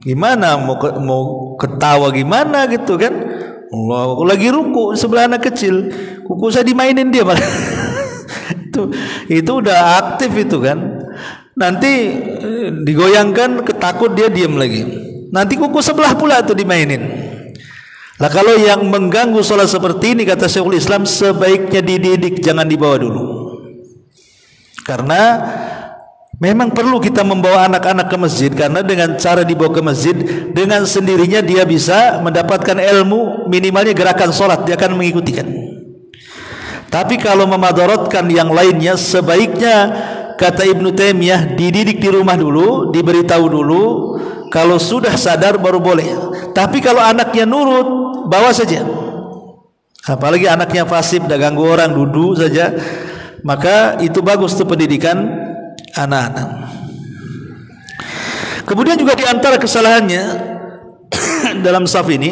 Gimana mau ketawa gimana gitu kan? Allah, aku lagi ruku sebelah anak kecil, kuku saya dimainin dia malah. itu udah aktif itu kan. Nanti digoyangkan, ketakut dia diam lagi. Nanti kuku sebelah pula tuh dimainin. Nah kalau yang mengganggu sholat seperti ini, kata Syekhul Islam, sebaiknya dididik, jangan dibawa dulu. Karena memang perlu kita membawa anak-anak ke masjid, karena dengan cara dibawa ke masjid, dengan sendirinya dia bisa mendapatkan ilmu, minimalnya gerakan sholat dia akan mengikutikan. Tapi kalau memadaratkan yang lainnya, sebaiknya kata Ibnu Taimiyah dididik di rumah dulu, diberitahu dulu, kalau sudah sadar baru boleh. Tapi kalau anaknya nurut, bawa saja. Apalagi anaknya pasif, dah ganggu orang, duduk saja, maka itu bagus tuh pendidikan. anak-anak. Kemudian juga di antara kesalahannya dalam saf ini,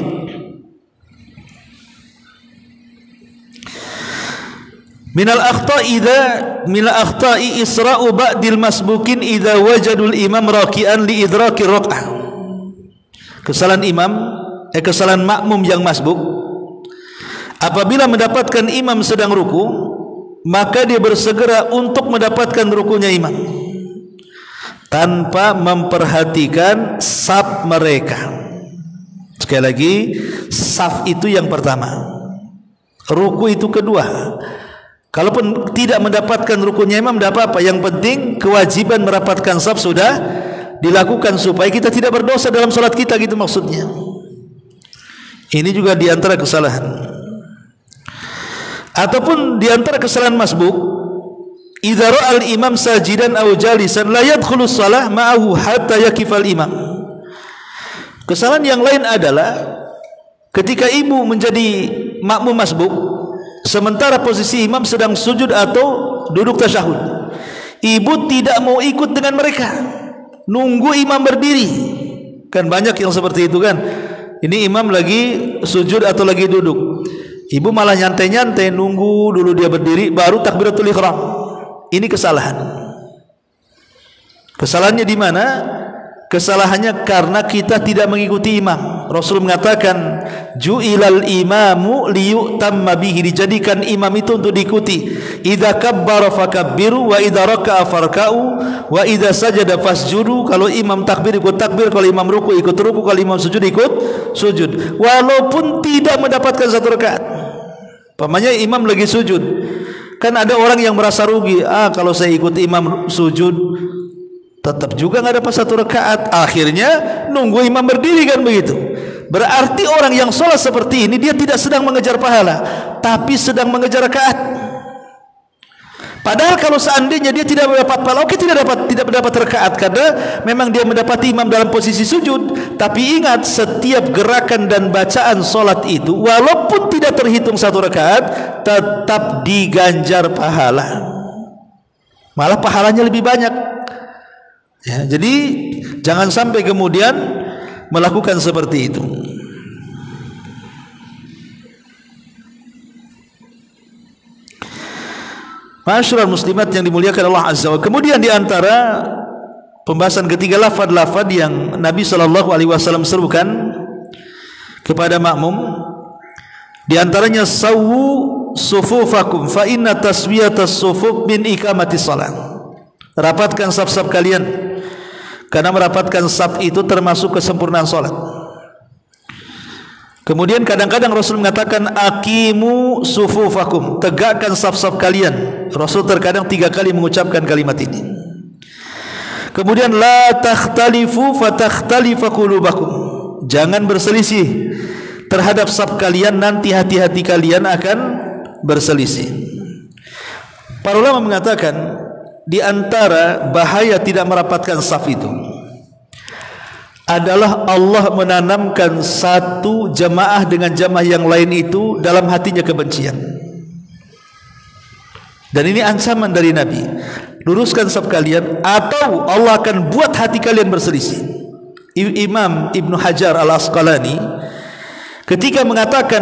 minal akhta'i isra'u ba'dil masbukin idza wajadul imam raki'an li idraki rak'ah. Kesalahan kesalahan makmum yang masbuk, apabila mendapatkan imam sedang ruku, maka dia bersegera untuk mendapatkan rukunya imam tanpa memperhatikan saf mereka. Sekali lagi, saf itu yang pertama, ruku itu kedua. Kalaupun tidak mendapatkan rukunya imam, tidak apa-apa. Yang penting kewajiban merapatkan saf sudah dilakukan supaya kita tidak berdosa dalam salat kita, gitu maksudnya. Ini juga di antara kesalahan. Ataupun di antara kesalahan masbuk, idza ra'al imam sajidan aw jalisan la yadkhulu shalah ma'ahu hatta yakifal imam. Kesalahan yang lain adalah ketika ibu menjadi makmum masbuk, sementara posisi imam sedang sujud atau duduk tasyahud, ibu tidak mau ikut dengan mereka, nunggu imam berdiri. Kan banyak yang seperti itu kan. Ini imam lagi sujud atau lagi duduk, ibu malah nyantai-nyantai, nunggu dulu dia berdiri baru takbiratul ihram. Ini kesalahan. Kesalahannya di mana? Kesalahannya karena kita tidak mengikuti imam. Rasul mengatakan, ju'ilal imamu liyu'tamma bihi, dijadikan imam itu untuk diikuti. Idza kabbara fakabbiru wa idza raka'a farka'u wa idza sajada fasjudu. Kalau imam takbir ikut takbir, kalau imam ruku ikut ruku, kalau imam sujud ikut sujud, walaupun tidak mendapatkan satu rakaat. Pamannya imam lagi sujud, kan ada orang yang merasa rugi, kalau saya ikut imam sujud tetap juga nggak dapat satu rakaat, akhirnya nunggu imam berdiri, kan begitu. Berarti orang yang sholat seperti ini, dia tidak sedang mengejar pahala, tapi sedang mengejar rakaat. Padahal kalau seandainya dia tidak mendapat pahala, oke, tidak mendapat rakaat karena memang dia mendapati imam dalam posisi sujud. Tapi ingat, setiap gerakan dan bacaan sholat itu walaupun tidak terhitung satu rakaat, tetap diganjar pahala, malah pahalanya lebih banyak. Ya, jadi jangan sampai kemudian melakukan seperti itu. Masyaallah muslimat yang dimuliakan Allah Azza wa Jalla. Kemudian di antara pembahasan ketiga, lafaz-lafaz yang Nabi SAW serukan kepada makmum, di antaranya sawu sufufakum fa inna taswiyatas sufuf min iqamatis shalah. Rapatkan saf-saf kalian, karena merapatkan saf itu termasuk kesempurnaan salat. Kemudian kadang-kadang Rasul mengatakan aqimu sufufakum, tegakkan saf-saf kalian. Rasul terkadang 3 kali mengucapkan kalimat ini. Kemudian la takhtalifu fatakhtalifa qulubakum, jangan berselisih terhadap saf kalian, nanti hati-hati kalian akan berselisih. Para ulama mengatakan di antara bahaya tidak merapatkan saf itu adalah Allah menanamkan satu jamaah dengan jamaah yang lain itu dalam hatinya kebencian. Dan ini ancaman dari Nabi, luruskan saf kalian atau Allah akan buat hati kalian berselisih. Imam Ibnu Hajar Al-Asqalani ketika mengatakan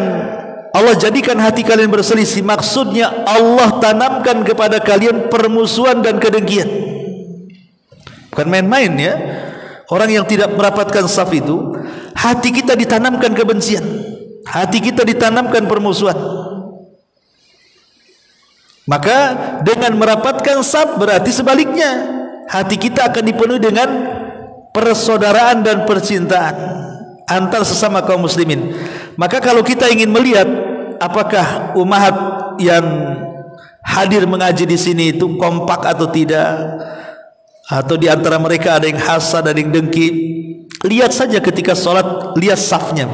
Allah jadikan hati kalian berselisih, maksudnya Allah tanamkan kepada kalian permusuhan dan kedengkian. Bukan main-main ya. Orang yang tidak merapatkan saf itu, hati kita ditanamkan kebencian, hati kita ditanamkan permusuhan. Maka dengan merapatkan saf berarti sebaliknya, hati kita akan dipenuhi dengan persaudaraan dan percintaan antar sesama kaum muslimin. Maka kalau kita ingin melihat apakah umat yang hadir mengaji di sini itu kompak atau tidak, atau di antara mereka ada yang hasad, ada yang dengki, lihat saja ketika sholat, lihat safnya.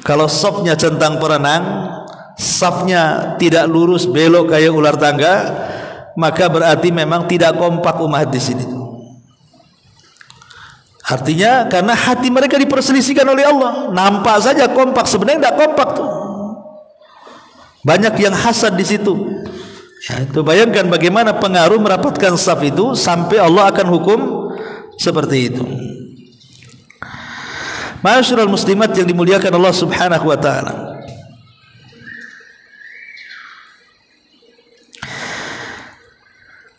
Kalau safnya centang perenang, safnya tidak lurus, belok kayak ular tangga, maka berarti memang tidak kompak umat di sini. Artinya karena hati mereka diperselisihkan oleh Allah. Nampak saja kompak, sebenarnya tidak kompak tuh. Banyak yang hasad di situ. Ya, itu bayangkan bagaimana pengaruh merapatkan saf itu sampai Allah akan hukum seperti itu. Ma'asyiral muslimat yang dimuliakan Allah Subhanahu wa taala.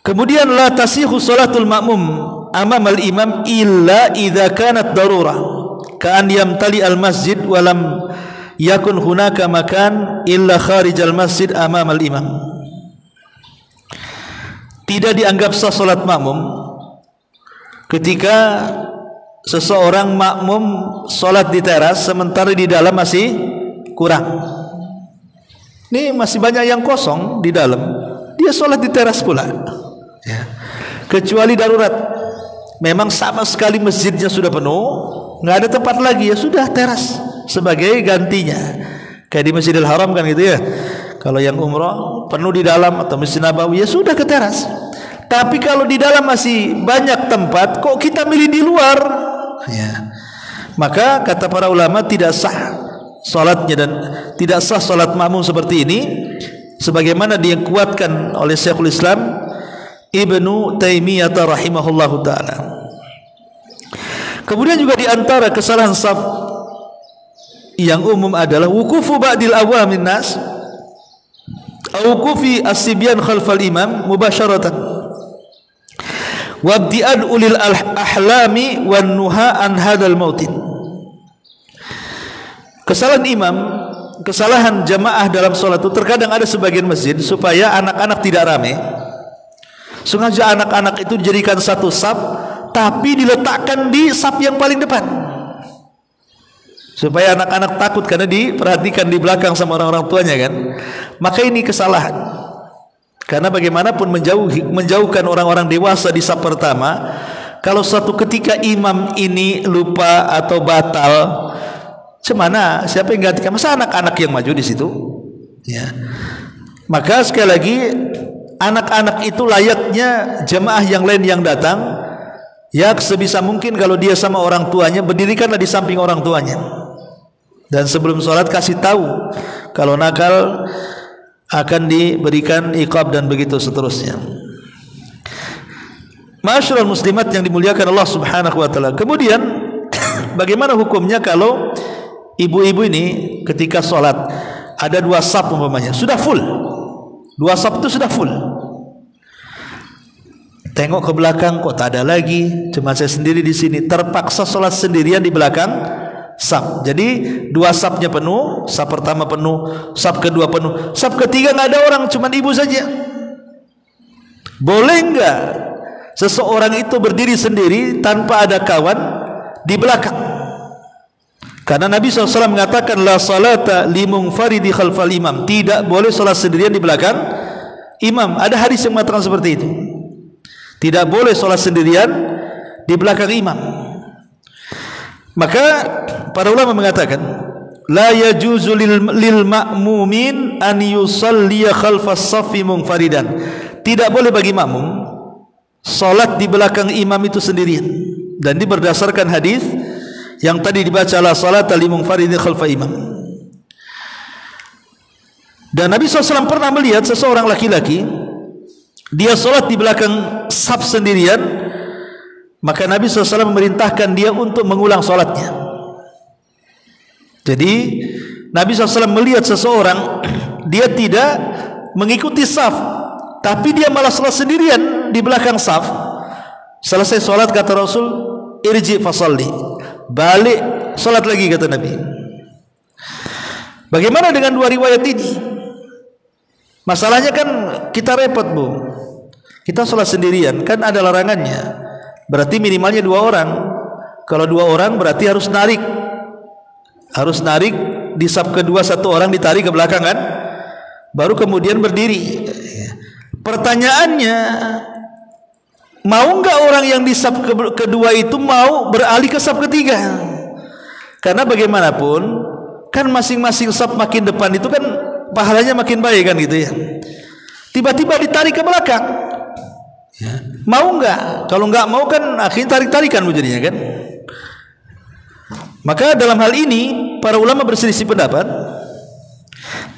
Kemudian la tasihu salatul ma'mum amam al-imam illa idza kanat darurah ka'an yamtali al-masjid wa lam yakun hunaka makan illa kharij al-masjid amam al-imam. Tidak dianggap sah salat makmum ketika seseorang makmum salat di teras sementara di dalam masih kurang. Ini masih banyak yang kosong di dalam, dia salat di teras pula. Ya. Kecuali darurat, memang sama sekali masjidnya sudah penuh, nggak ada tempat lagi, ya sudah teras sebagai gantinya. Kayak di Masjidil Haram kan gitu ya. Kalau yang umrah penuh di dalam atau Masjid Nabawi, ya sudah ke teras. Tapi kalau di dalam masih banyak tempat, kok kita milih di luar? Ya. Maka kata para ulama tidak sah salatnya dan tidak sah salat makmum seperti ini, sebagaimana dikuatkan oleh Syekhul Islam Ibnu Taimiyah rahimahullahu taala. Kemudian juga di antara kesalahan saf yang umum adalah wukufu ba'dil awamin nas au wukufi as-sibyan khalfal imam mubasharatan wa ibtiad ulil ahlami wan nuha an hadzal mautin. Kesalahan imam, kesalahan jamaah dalam salat itu terkadang ada sebagian masjid supaya anak-anak tidak ramai. Sengaja anak-anak itu dijadikan satu saf, tapi diletakkan di saf yang paling depan, supaya anak-anak takut karena diperhatikan di belakang sama orang-orang tuanya kan. Maka ini kesalahan, karena bagaimanapun menjauhkan orang-orang dewasa di saf pertama. Kalau suatu ketika imam ini lupa atau batal, cemana siapa yang gantikan? Masa anak-anak yang maju di situ? Ya. Maka sekali lagi, anak-anak itu layaknya jemaah yang lain yang datang, ya sebisa mungkin kalau dia sama orang tuanya, berdirikanlah di samping orang tuanya, dan sebelum sholat kasih tahu kalau nakal akan diberikan iqab dan begitu seterusnya. Ma'asyiral muslimat yang dimuliakan Allah Subhanahu wa taala. Kemudian bagaimana hukumnya kalau ibu-ibu ini ketika sholat ada dua saf umpamanya sudah full, dua saf itu sudah full, tengok ke belakang kok tak ada lagi, cuma saya sendiri di sini, terpaksa sholat sendirian di belakang saf. Jadi dua safnya penuh, saf pertama penuh, saf kedua penuh, saf ketiga nggak ada orang, cuma ibu saja. Boleh nggak seseorang itu berdiri sendiri tanpa ada kawan di belakang? Karena Nabi SAW mengatakan la salata limunfaridi khalfal imam, tidak boleh sholat sendirian di belakang imam. Ada hadis yang mengatakan seperti itu, tidak boleh sholat sendirian di belakang imam. Maka para ulama mengatakan la yajuzu lil ma'mumin an yusalliya khalfas saffi munfaridan, tidak boleh bagi makmum sholat di belakang imam itu sendirian. Dan ini berdasarkan hadis yang tadi dibaca, la salata li munfaridin khalfa imam. Dan Nabi SAW pernah melihat seseorang laki-laki, dia sholat di belakang saf sendirian, maka Nabi SAW memerintahkan dia untuk mengulang sholatnya. Jadi Nabi SAW melihat seseorang, dia tidak mengikuti saf, tapi dia malah sholat sendirian di belakang saf. Selesai sholat kata Rasul, irji fasalli, balik sholat lagi kata Nabi. Bagaimana dengan dua riwayat ini? Masalahnya kan kita repot bu, kita sholat sendirian kan ada larangannya, berarti minimalnya dua orang. Kalau dua orang berarti harus narik di saf kedua, satu orang ditarik ke belakang kan, baru kemudian berdiri. Pertanyaannya, mau nggak orang yang di saf kedua itu mau beralih ke saf ketiga? Karena bagaimanapun kan masing-masing saf makin depan itu kan pahalanya makin baik kan gitu ya. Tiba-tiba ditarik ke belakang, ya. Mau nggak? Kalau nggak mau kan akhirnya tarik-tarikan jadinya kan. Maka dalam hal ini para ulama berselisih pendapat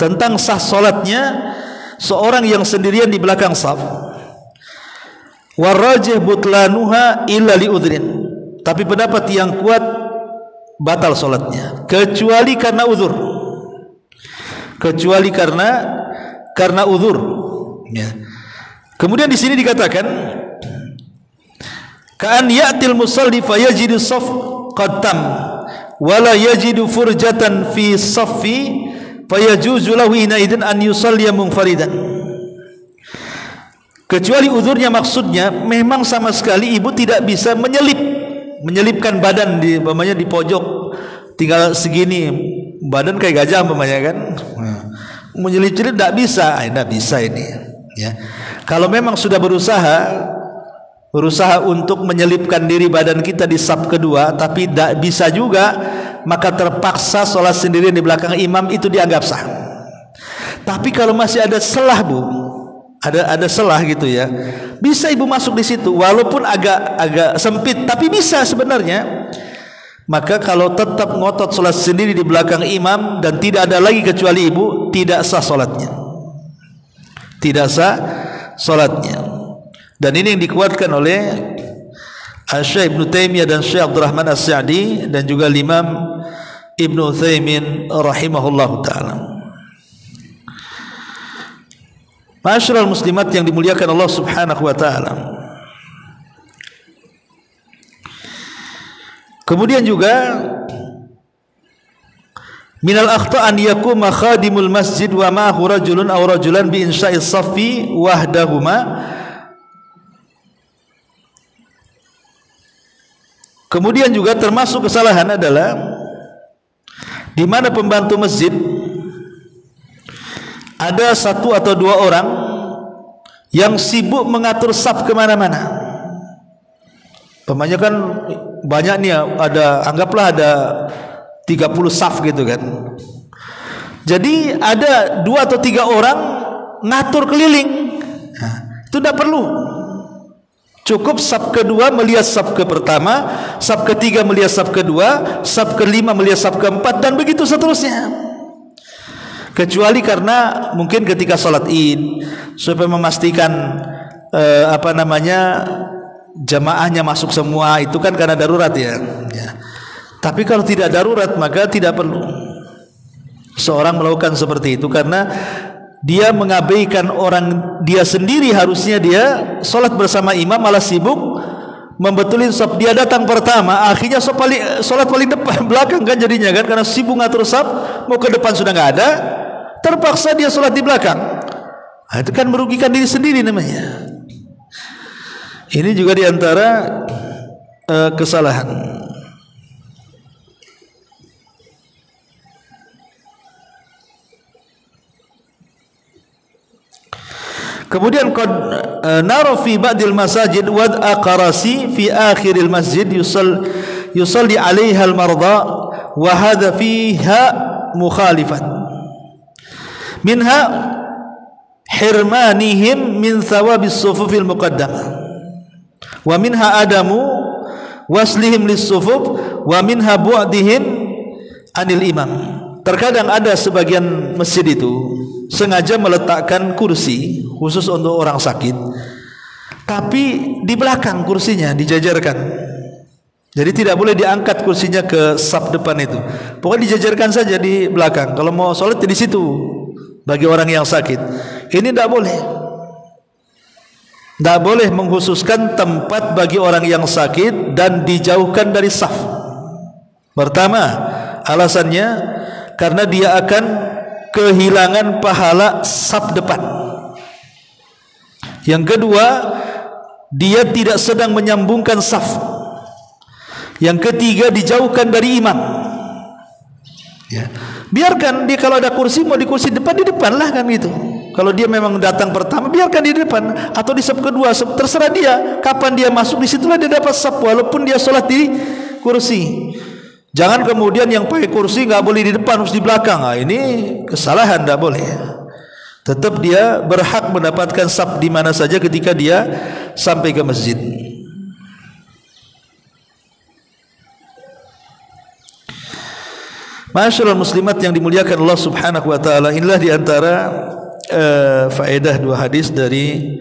tentang sah solatnya seorang yang sendirian di belakang saf. Warajih butlanuha illa liudhrin. Tapi pendapat yang kuat batal solatnya kecuali karena uzur. Kecuali karena uzur. Ya. Kemudian di sini dikatakan ka'an ya'til musalli fayajidu saf qad tam wala yajidu furjatan fi saffi fayajuzu lahu hinaidin an yusalliya munfaridan. Kecuali uzurnya, maksudnya memang sama sekali ibu tidak bisa menyelipkan badan di umpamanya di pojok tinggal segini, badan kayak gajah umpamanya kan. Menyelip-selip tidak bisa, tidak bisa ini ya. Kalau memang sudah berusaha untuk menyelipkan diri badan kita di saf kedua tapi tidak bisa juga, maka terpaksa sholat sendirian di belakang imam, itu dianggap sah. Tapi kalau masih ada selah Bu, ada selah gitu ya, bisa ibu masuk di situ walaupun agak sempit tapi bisa sebenarnya. Maka kalau tetap ngotot sholat sendiri di belakang imam dan tidak ada lagi kecuali ibu, tidak sah sholatnya, tidak sah sholatnya. Dan ini yang dikuatkan oleh Syekh Ibnu Taimiyah dan Syekh Abdurrahman As-Sa'di dan juga Imam Ibnu Utsaimin rahimahullahu taala. Ma'asyiral muslimat yang dimuliakan Allah Subhanahu wa taala. Kemudian juga minal akhta an yakuma khadimul masjid wa ma'ahu rajulun aw rajulan bi insya'is saffi wahdahuma. Kemudian juga termasuk kesalahan adalah di mana pembantu masjid ada satu atau dua orang yang sibuk mengatur saf kemana-mana. Pemanya kan banyak nih, anggaplah ada 30 saf gitu kan. Jadi ada 2 atau 3 orang ngatur keliling. Nah, itu tidak perlu. Cukup saf kedua melihat saf ke pertama, saf ketiga melihat saf kedua, saf kelima melihat saf keempat, dan begitu seterusnya. Kecuali karena mungkin ketika sholat id supaya memastikan jamaahnya masuk semua, itu kan karena darurat ya. Tapi kalau tidak darurat maka tidak perlu seorang melakukan seperti itu, karena dia mengabaikan orang dia sendiri. Harusnya dia sholat bersama imam malah sibuk membetulin saf. Dia datang pertama, akhirnya sholat paling depan belakang kan jadinya kan, karena sibuk ngatur saf. Mau ke depan sudah nggak ada, terpaksa dia sholat di belakang. Nah, itu kan merugikan diri sendiri namanya. Ini juga diantara kesalahan. Kemudian qad nara fi ba'dil masajid wad aqrasi fi akhiril masjid yusalli 'alaiha al-marda wa hadha fiha mukhalifan minha hirmanihim min thawabis sufufil muqaddamah wa minha adamu waslihim lis-sufuf wa minha bu'dihim anil imam. Terkadang ada sebagian masjid itu sengaja meletakkan kursi khusus untuk orang sakit, tapi di belakang kursinya dijajarkan. Jadi tidak boleh diangkat kursinya ke saf depan itu. Pokoknya dijajarkan saja di belakang. Kalau mau sholat di situ bagi orang yang sakit. Ini tidak boleh. Tidak boleh mengkhususkan tempat bagi orang yang sakit dan dijauhkan dari saf. Pertama, alasannya karena dia akan kehilangan pahala saf depan. Yang kedua, dia tidak sedang menyambungkan saf. Yang ketiga, dijauhkan dari imam. Ya. Biarkan dia, kalau ada kursi mau di kursi depan, di depan lah kan gitu. Kalau dia memang datang pertama, biarkan di depan atau di saf kedua, terserah dia. Kapan dia masuk, di situlah dia dapat saf walaupun dia sholat di kursi. Jangan kemudian yang pakai kursi nggak boleh di depan, harus di belakang. Nah, ini kesalahan, tidak boleh. Tetap dia berhak mendapatkan saf di mana saja ketika dia sampai ke masjid. Ma'asyiral muslimat yang dimuliakan Allah Subhanahu wa taala, inilah di antara faedah 2 hadis dari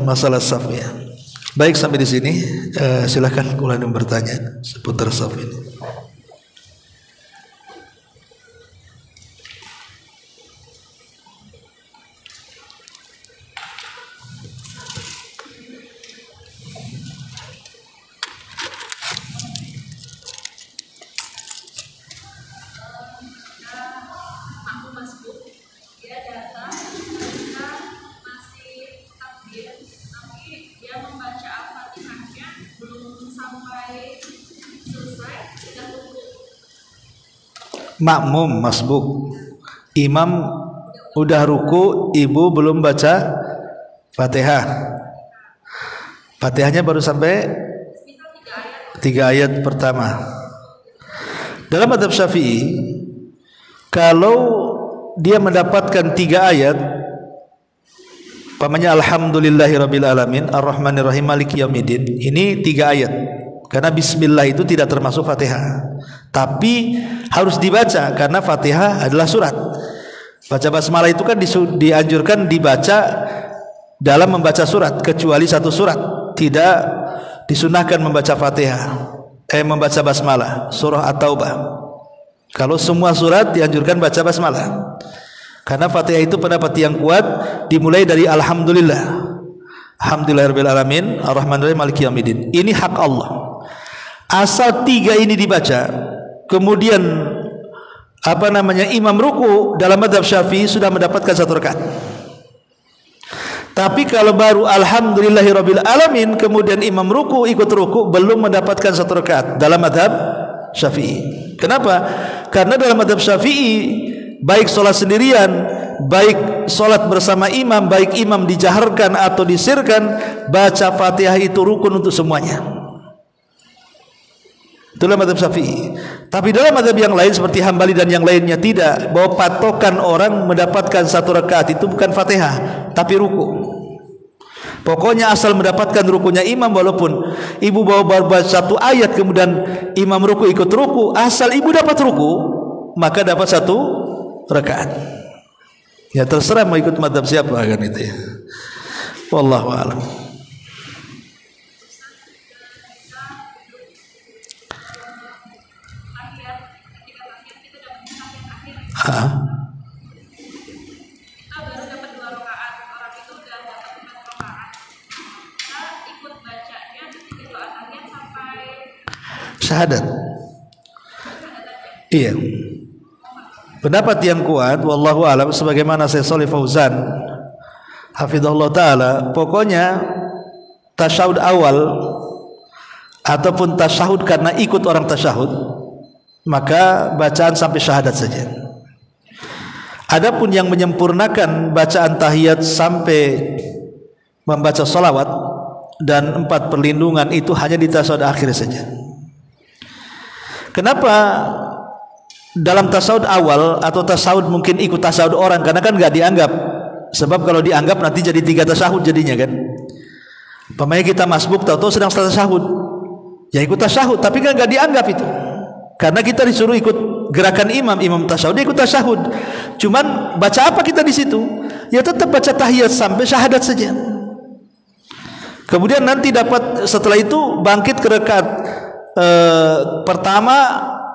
masalah saf ya. Baik, sampai di sini. Silakan kalau ada yang bertanya seputar saf ini. Makmum masbuk, imam udah ruku, ibu belum baca Fatihah. Fatihahnya baru sampai 3 ayat pertama. Dalam mazhab Syafi'i, kalau dia mendapatkan 3 ayat, umpamanya alhamdulillahirabbil alamin arrahmanirrahim maliki yaumiddin, ini 3 ayat. Karena bismillah itu tidak termasuk Fatihah, tapi harus dibaca karena Fatihah adalah surat. Baca basmalah itu kan dianjurkan dibaca dalam membaca surat, kecuali 1 surat tidak disunahkan membaca Fatihah, membaca basmalah, surah At-Taubah. Kalau semua surat dianjurkan baca basmalah, karena Fatihah itu pendapat yang kuat dimulai dari alhamdulillah, alhamdulillahirabbil alamin arrahmanirrahim maliki yaumiddin. Ini hak Allah. Asal 3 ini dibaca, kemudian imam ruku, dalam mazhab Syafi'i sudah mendapatkan 1 rakaat. Tapi kalau baru alhamdulillahirabbil alamin kemudian imam ruku ikut ruku, belum mendapatkan 1 rakaat dalam mazhab Syafi'i. Kenapa? Karena dalam mazhab Syafi'i, baik sholat sendirian, baik sholat bersama imam, baik imam dijaharkan atau disirkan, baca Fatihah itu rukun untuk semuanya. Itulah mazhab Syafi'i. Tapi dalam mazhab yang lain seperti Hambali dan yang lainnya tidak, bahwa patokan orang mendapatkan 1 rakaat itu bukan Fatihah tapi ruku. Pokoknya asal mendapatkan rukunya imam, walaupun ibu bawa 1 ayat kemudian imam ruku ikut ruku, asal ibu dapat ruku maka dapat 1 rakaat. Ya terserah mau ikut mazhab siapa kan itu ya. Wallahu a'lam. Kita baru dapat 2 rakaat, orang itu udah dapat 4 rakaat. Kita ikut bacanya di 3 doa tahiyat sampai syahadat. Iya. Pendapat yang kuat wallahu alam, sebagaimana Syekh Shalih Fauzan hafizahullah taala, pokoknya tasyahud awal ataupun tasyahud karena ikut orang tasyahud, maka bacaan sampai syahadat saja. Adapun yang menyempurnakan bacaan tahiyat sampai membaca salawat dan 4 perlindungan itu hanya di tasyahud akhir saja. Kenapa dalam tasyahud awal atau tasyahud mungkin ikut tasyahud orang? Karena kan nggak dianggap. Sebab kalau dianggap nanti jadi 3 tasyahud jadinya kan. Pemain kita masbuk tahu-tahu sedang tasyahud, ya ikut tasyahud, tapi kan nggak dianggap itu. Karena kita disuruh ikut gerakan imam tasyahud, ikut tasyahud. Cuman baca apa kita di situ? Ya tetap baca tahiyat sampai syahadat saja. Kemudian nanti dapat setelah itu bangkit ke rakaat pertama,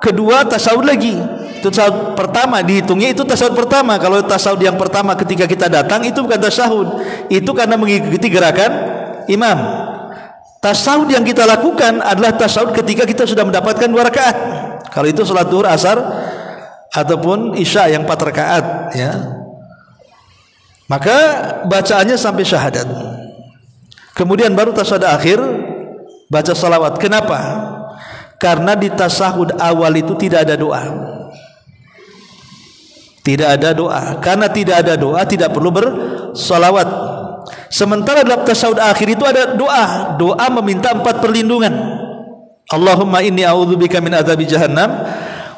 kedua tasyahud lagi. Itu tasyahud pertama dihitungnya itu tasyahud pertama. Kalau tasyahud yang pertama ketika kita datang itu bukan tasyahud, itu karena mengikuti gerakan imam. Tasyahud yang kita lakukan adalah tasyahud ketika kita sudah mendapatkan 2 rakaat. Kalau itu salat zuhur, asar ataupun isya yang 4 rakaat ya, maka bacaannya sampai syahadat. Kemudian baru tasyahud akhir baca salawat. Kenapa? Karena di tasyahud awal itu tidak ada doa. Tidak ada doa. Karena tidak ada doa tidak perlu bersalawat. Sementara dalam tasyahud akhir itu ada doa. Doa meminta 4 perlindungan. Allahumma inni a'udzubika min adzabi jahannam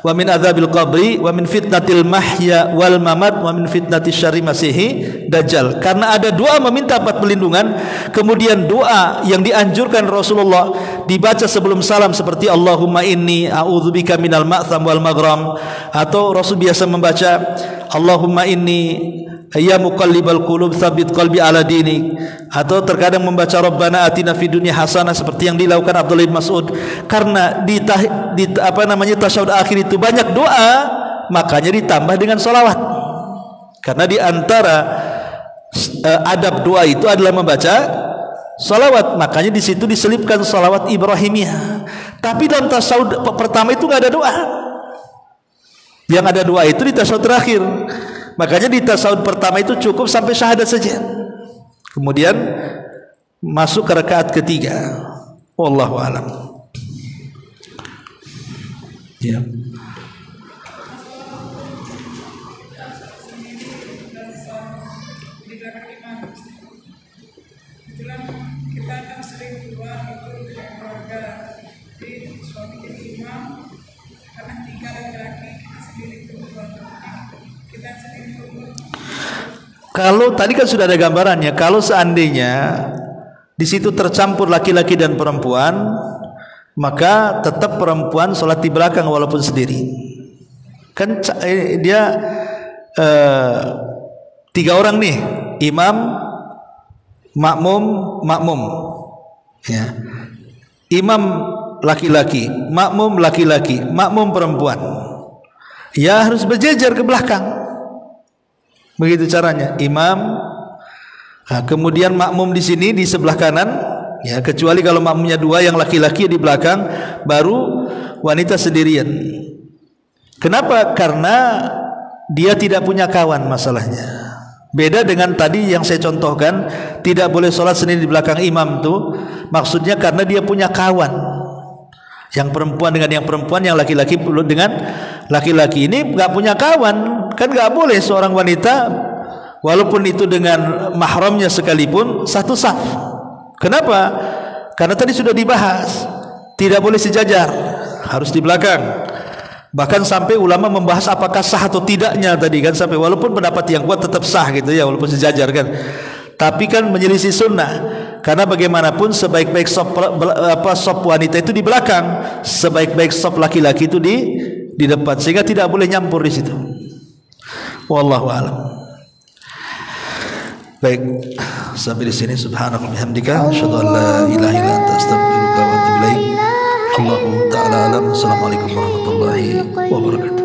wa min adzabil qabri wa min fitnatil mahya wal mamat wa min fitnatis syarri masihi dajjal. Karena ada doa meminta 4 perlindungan, kemudian doa yang dianjurkan Rasulullah dibaca sebelum salam seperti Allahumma inni a'udzubika minal ma'tham wal maghram, atau Rasul biasa membaca Allahumma inni ya muqallibal qulub tsabbit qalbi ala dinik, atau terkadang membaca Rabbana atina fid dunya hasanah seperti yang dilakukan Abdullah bin Mas'ud. Karena di tasyahud akhir itu banyak doa, makanya ditambah dengan salawat. Karena di antara adab doa itu adalah membaca salawat, makanya di situ diselipkan salawat Ibrahimiyah. Tapi dalam tasyahud pertama itu nggak ada doa. Yang ada doa itu di tasyahud terakhir. Makanya di tasyahud pertama itu cukup sampai syahadat saja. Kemudian masuk ke rakaat ketiga. Wallahu a'lam. Ya. Kita akan sering keluar itu dengan keluarga, jadi suami jadi imam, karena 3 laki-laki kita sendiri keluar, kita sering keluar. Kalau tadi kan sudah ada gambarannya, kalau seandainya di situ tercampur laki-laki dan perempuan, maka tetap perempuan sholat di belakang walaupun sendiri. Kan dia 3 orang nih, imam, makmum, ya. Imam laki-laki, makmum laki-laki, makmum perempuan. Ya harus berjejer ke belakang. Begitu caranya. Imam, kemudian makmum di sini di sebelah kanan, ya, kecuali kalau makmumnya 2 yang laki-laki di belakang, baru wanita sendirian. Kenapa? Karena dia tidak punya kawan masalahnya. Beda dengan tadi yang saya contohkan, tidak boleh sholat sendiri di belakang imam tuh, maksudnya karena dia punya kawan. Yang perempuan dengan yang perempuan, yang laki-laki dengan laki-laki. Ini nggak punya kawan, kan nggak boleh seorang wanita walaupun itu dengan mahramnya sekalipun satu saf. Kenapa? Karena tadi sudah dibahas, tidak boleh sejajar, harus di belakang. Bahkan sampai ulama membahas apakah sah atau tidaknya tadi kan, sampai walaupun pendapat yang kuat tetap sah gitu ya, walaupun sejajar kan. Tapi kan menyelisih sunnah, karena bagaimanapun sebaik-baik sop wanita itu di belakang, sebaik-baik sop laki-laki itu di depan, sehingga tidak boleh nyampur di situ. Wallahu a'lam. Baik, sampai di sini. Subhanallah bihamdika, asyhadu an la ilaha illa anta, astaghfiruka wa atubu ilaik. Allahu ta'ala alam. Assalamualaikum warahmatullahi wabarakatuh.